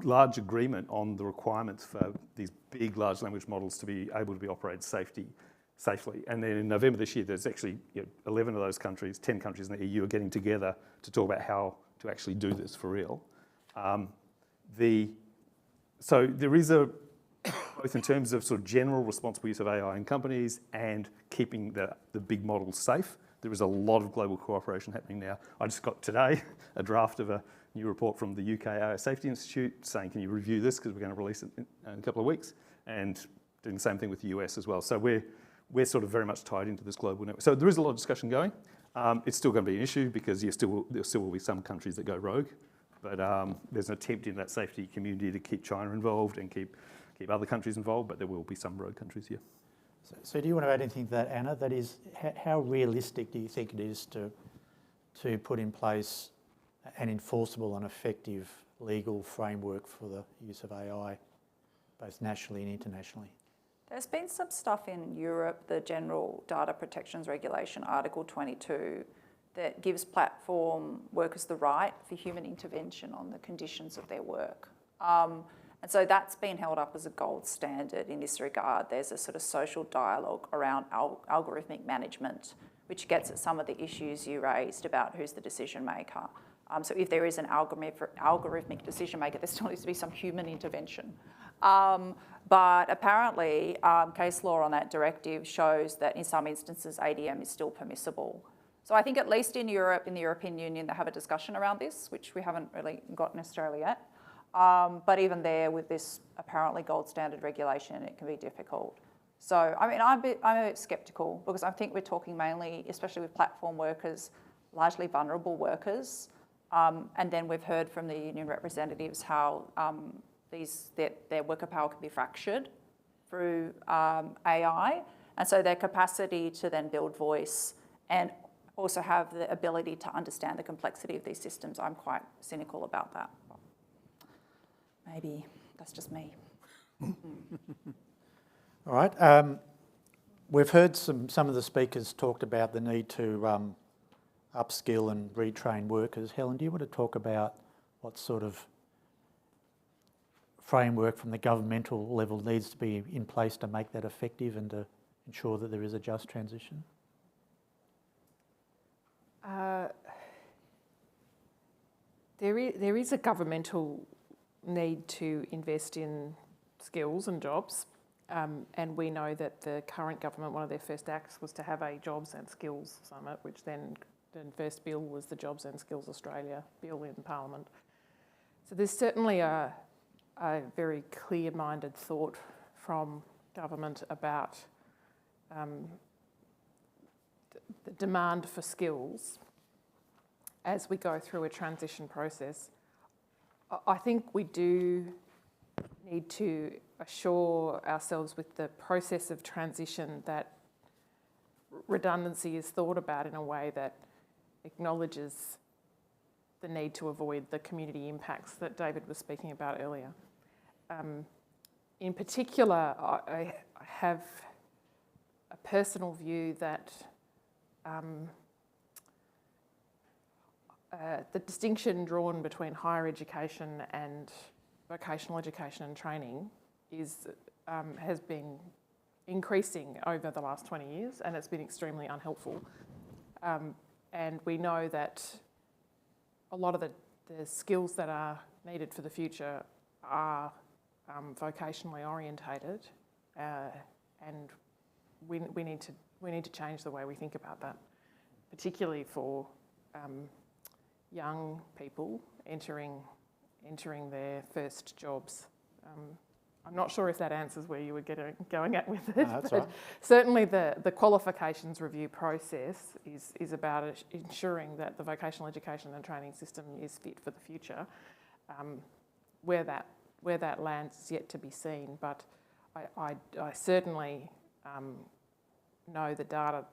large agreement on the requirements for these big large language models to be able to be operated safely. And then in November this year, there's actually 11 of those countries, 10 countries in the EU are getting together to talk about how to actually do this for real. So there is both in terms of sort of general responsible use of AI in companies and keeping the big models safe. There is a lot of global cooperation happening now. I just got today a draft of a new report from the UK AI Safety Institute saying, can you review this because we're going to release it in a couple of weeks, and doing the same thing with the US as well. So we're sort of very much tied into this global network. So there is a lot of discussion going. It's still going to be an issue because there still will be some countries that go rogue, but there's an attempt in that safety community to keep China involved and keep other countries involved, but there will be some rogue countries here. So do you want to add anything to that, Anna? That is, how realistic do you think it is to put in place an enforceable and effective legal framework for the use of AI, both nationally and internationally? There's been some stuff in Europe, the General Data Protections Regulation, Article 22, that gives platform workers the right for human intervention on the conditions of their work. And so that's been held up as a gold standard in this regard. There's a sort of social dialogue around algorithmic management, which gets at some of the issues you raised about who's the decision maker. So if there is an algorithmic decision maker, there still needs to be some human intervention. But apparently, case law on that directive shows that in some instances, ADM is still permissible. So I think at least in Europe, in the European Union, they have a discussion around this, which we haven't really got in Australia yet. But even there, with this apparently gold standard regulation, it can be difficult. So, I mean, I'm a bit sceptical because I think we're talking mainly, especially with platform workers, largely vulnerable workers. And then we've heard from the union representatives how their worker power can be fractured through AI. And so their capacity to then build voice and also have the ability to understand the complexity of these systems, I'm quite cynical about that. Maybe that's just me. All right. We've heard some of the speakers talked about the need to upskill and retrain workers. Helen, do you want to talk about what sort of framework from the governmental level needs to be in place to make that effective and to ensure that there is a just transition? There is a governmental need to invest in skills and jobs, and we know that the current government, one of their first acts was to have a Jobs and Skills Summit, which then the first bill was the Jobs and Skills Australia bill in Parliament. So there's certainly a very clear-minded thought from government about the demand for skills as we go through a transition process. I think we do need to assure ourselves with the process of transition that redundancy is thought about in a way that acknowledges the need to avoid the community impacts that David was speaking about earlier. In particular, I have a personal view that the distinction drawn between higher education and vocational education and training has been increasing over the last 20 years, and it's been extremely unhelpful. And we know that a lot of the skills that are needed for the future are vocationally orientated, and we need to change the way we think about that, particularly for young people entering their first jobs. I'm not sure if that answers where you were going at with it, that's but right. Certainly the qualifications review process is about ensuring that the vocational education and training system is fit for the future. Where that lands is yet to be seen, but I certainly know the data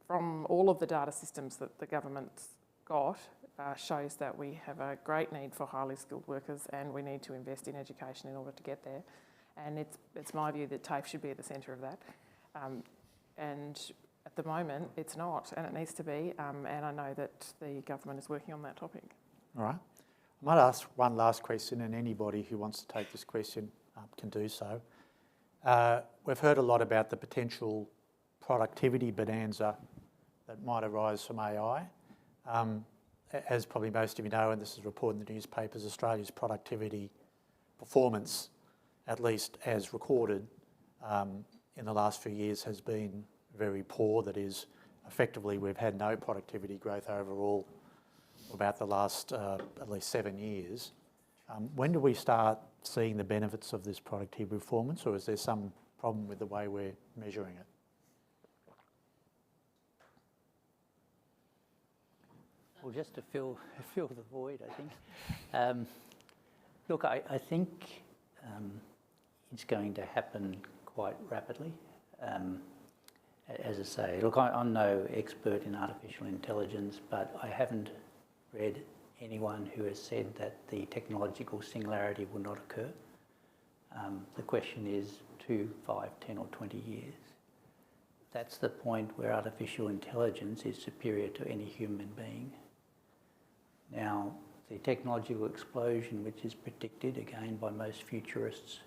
from all of the data systems that the government's got shows that we have a great need for highly skilled workers, and we need to invest in education in order to get there. And it's my view that TAFE should be at the centre of that. And at the moment, it's not, and it needs to be. And I know that the government is working on that topic. All right. I might ask one last question, and anybody who wants to take this question can do so. We've heard a lot about the potential productivity bonanza that might arise from AI. As probably most of you know, and this is reported in the newspapers, Australia's productivity performance, at least as recorded, in the last few years has been very poor. That is, effectively, we've had no productivity growth overall for about the last at least 7 years. When do we start seeing the benefits of this productivity performance, or is there some problem with the way we're measuring it? Well, just to fill the void, I think. Look, I think it's going to happen quite rapidly. As I say, look, I'm no expert in artificial intelligence, but I haven't read anyone who has said that the technological singularity will not occur. The question is 2, 5, 10 or 20 years. That's the point where artificial intelligence is superior to any human being. Now, the technological explosion, which is predicted, again, by most futurists,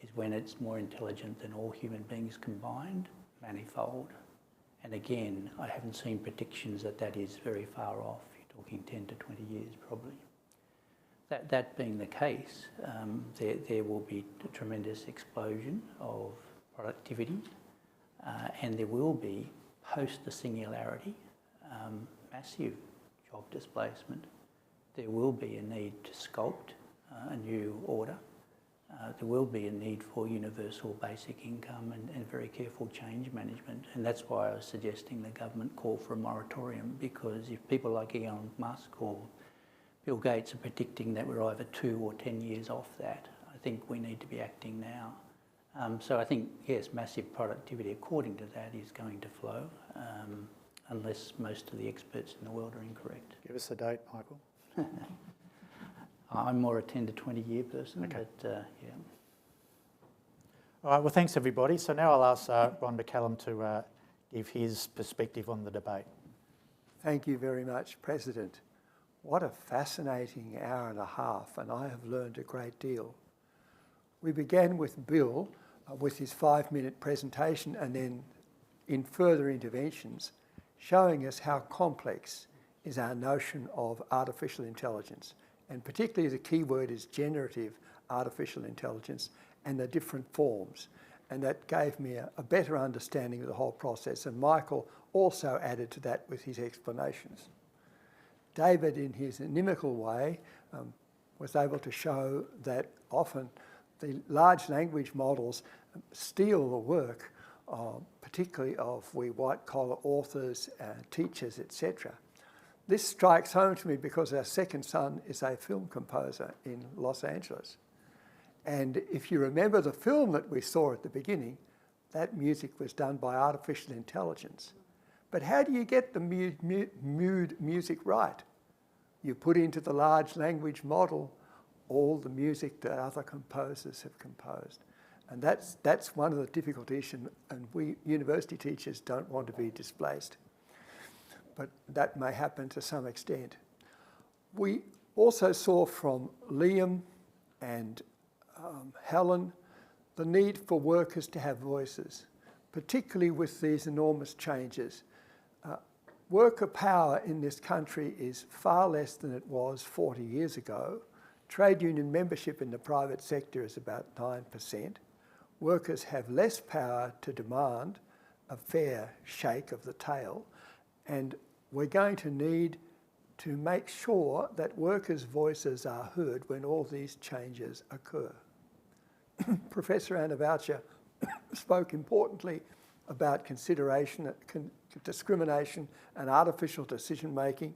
is when it's more intelligent than all human beings combined, manifold. And again, I haven't seen predictions that is very far off. You're talking 10 to 20 years, probably. That being the case, there will be a tremendous explosion of productivity, and there will be, post the singularity, massive job displacement. There will be a need to sculpt a new order. There will be a need for universal basic income and very careful change management. And that's why I was suggesting the government call for a moratorium, because if people like Elon Musk or Bill Gates are predicting that we're either 2 or 10 years off that, I think we need to be acting now. So I think, yes, massive productivity according to that is going to flow, unless most of the experts in the world are incorrect. Give us a date, Michael. I'm more a 10 to 20 year person, okay. But yeah. All right, well, thanks everybody. So now I'll ask Ron McCallum to give his perspective on the debate. Thank you very much, President. What a fascinating hour and a half, and I have learned a great deal. We began with Bill with his 5-minute presentation, and then in further interventions, showing us how complex is our notion of artificial intelligence. And particularly the key word is generative artificial intelligence and the different forms. And that gave me a better understanding of the whole process. And Michael also added to that with his explanations. David, in his inimical way, was able to show that often the large language models steal the work, particularly of we white-collar authors, teachers, etc. This strikes home to me because our second son is a film composer in Los Angeles. And if you remember the film that we saw at the beginning, that music was done by artificial intelligence. But how do you get the mood music right? You put into the large language model all the music that other composers have composed. And that's one of the difficulties, and we university teachers don't want to be displaced. But that may happen to some extent. We also saw from Liam and Helen the need for workers to have voices, particularly with these enormous changes. Worker power in this country is far less than it was 40 years ago. Trade union membership in the private sector is about 9%. Workers have less power to demand a fair shake of the tail. And we're going to need to make sure that workers' voices are heard when all these changes occur. Professor Anna Boucher spoke importantly about discrimination and artificial decision-making,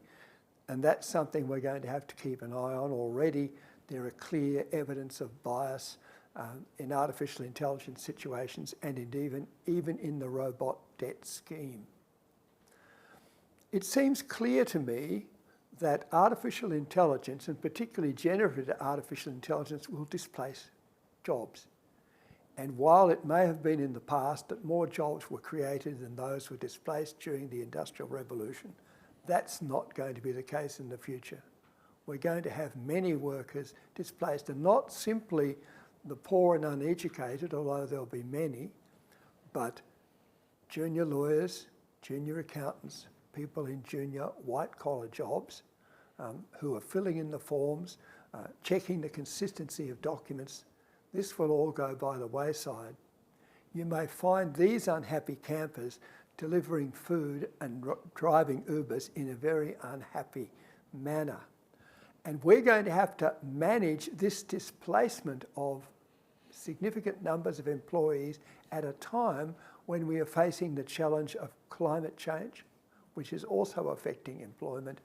and that's something we're going to have to keep an eye on. Already there are clear evidence of bias in artificial intelligence situations and even in the robot debt scheme. It seems clear to me that artificial intelligence, and particularly generative artificial intelligence, will displace jobs. And while it may have been in the past that more jobs were created than those were displaced during the Industrial Revolution, that's not going to be the case in the future. We're going to have many workers displaced, and not simply the poor and uneducated, although there'll be many, but junior lawyers, junior accountants, people in junior white-collar jobs who are filling in the forms, checking the consistency of documents. This will all go by the wayside. you may find these unhappy campers delivering food and driving Ubers in a very unhappy manner. And we're going to have to manage this displacement of significant numbers of employees at a time when we are facing the challenge of climate change, which is also affecting employment,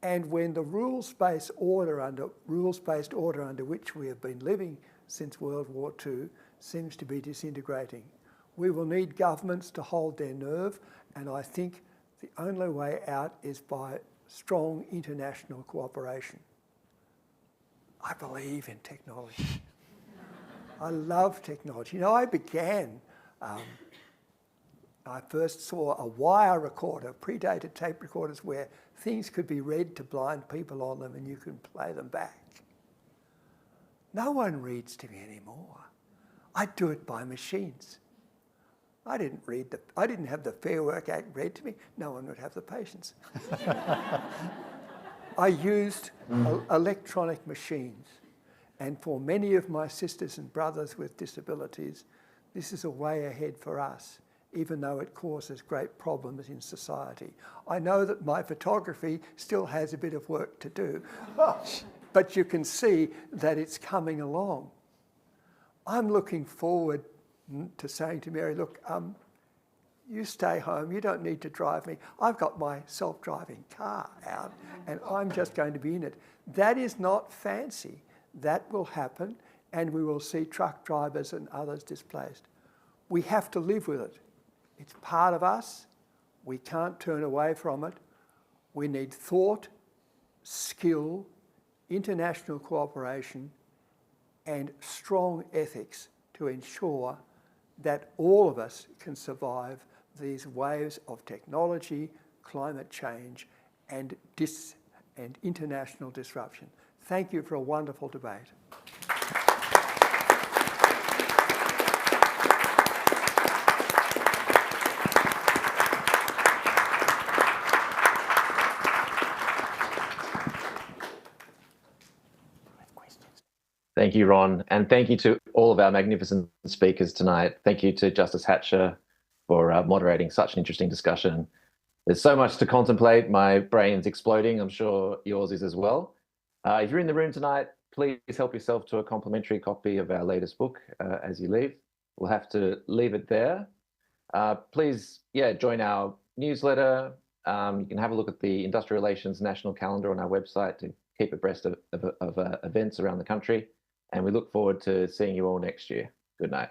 and when the rules-based order under which we have been living since World War II seems to be disintegrating. We will need governments to hold their nerve, and I think the only way out is by strong international cooperation. I believe in technology. I love technology. You know, I first saw a wire recorder, predated tape recorders, where things could be read to blind people on them and you can play them back. No one reads to me anymore. I do it by machines. I didn't have the Fair Work Act read to me. No one would have the patience. I used electronic machines. And for many of my sisters and brothers with disabilities, this is a way ahead for us, even though it causes great problems in society. I know that my photography still has a bit of work to do, but you can see that it's coming along. I'm looking forward to saying to Mary, look, you stay home, you don't need to drive me. I've got my self-driving car out and I'm just going to be in it. That is not fancy. That will happen, and we will see truck drivers and others displaced. We have to live with it. It's part of us. We can't turn away from it. We need thought, skill, international cooperation, and strong ethics to ensure that all of us can survive these waves of technology, climate change, and international disruption. Thank you for a wonderful debate. Thank you, Ron, and thank you to all of our magnificent speakers tonight. Thank you to Justice Hatcher for moderating such an interesting discussion. There's so much to contemplate. My brain's exploding. I'm sure yours is as well. If you're in the room tonight, please help yourself to a complimentary copy of our latest book as you leave. We'll have to leave it there. Please, join our newsletter. You can have a look at the Industrial Relations National Calendar on our website to keep abreast of events around the country. And we look forward to seeing you all next year. Good night.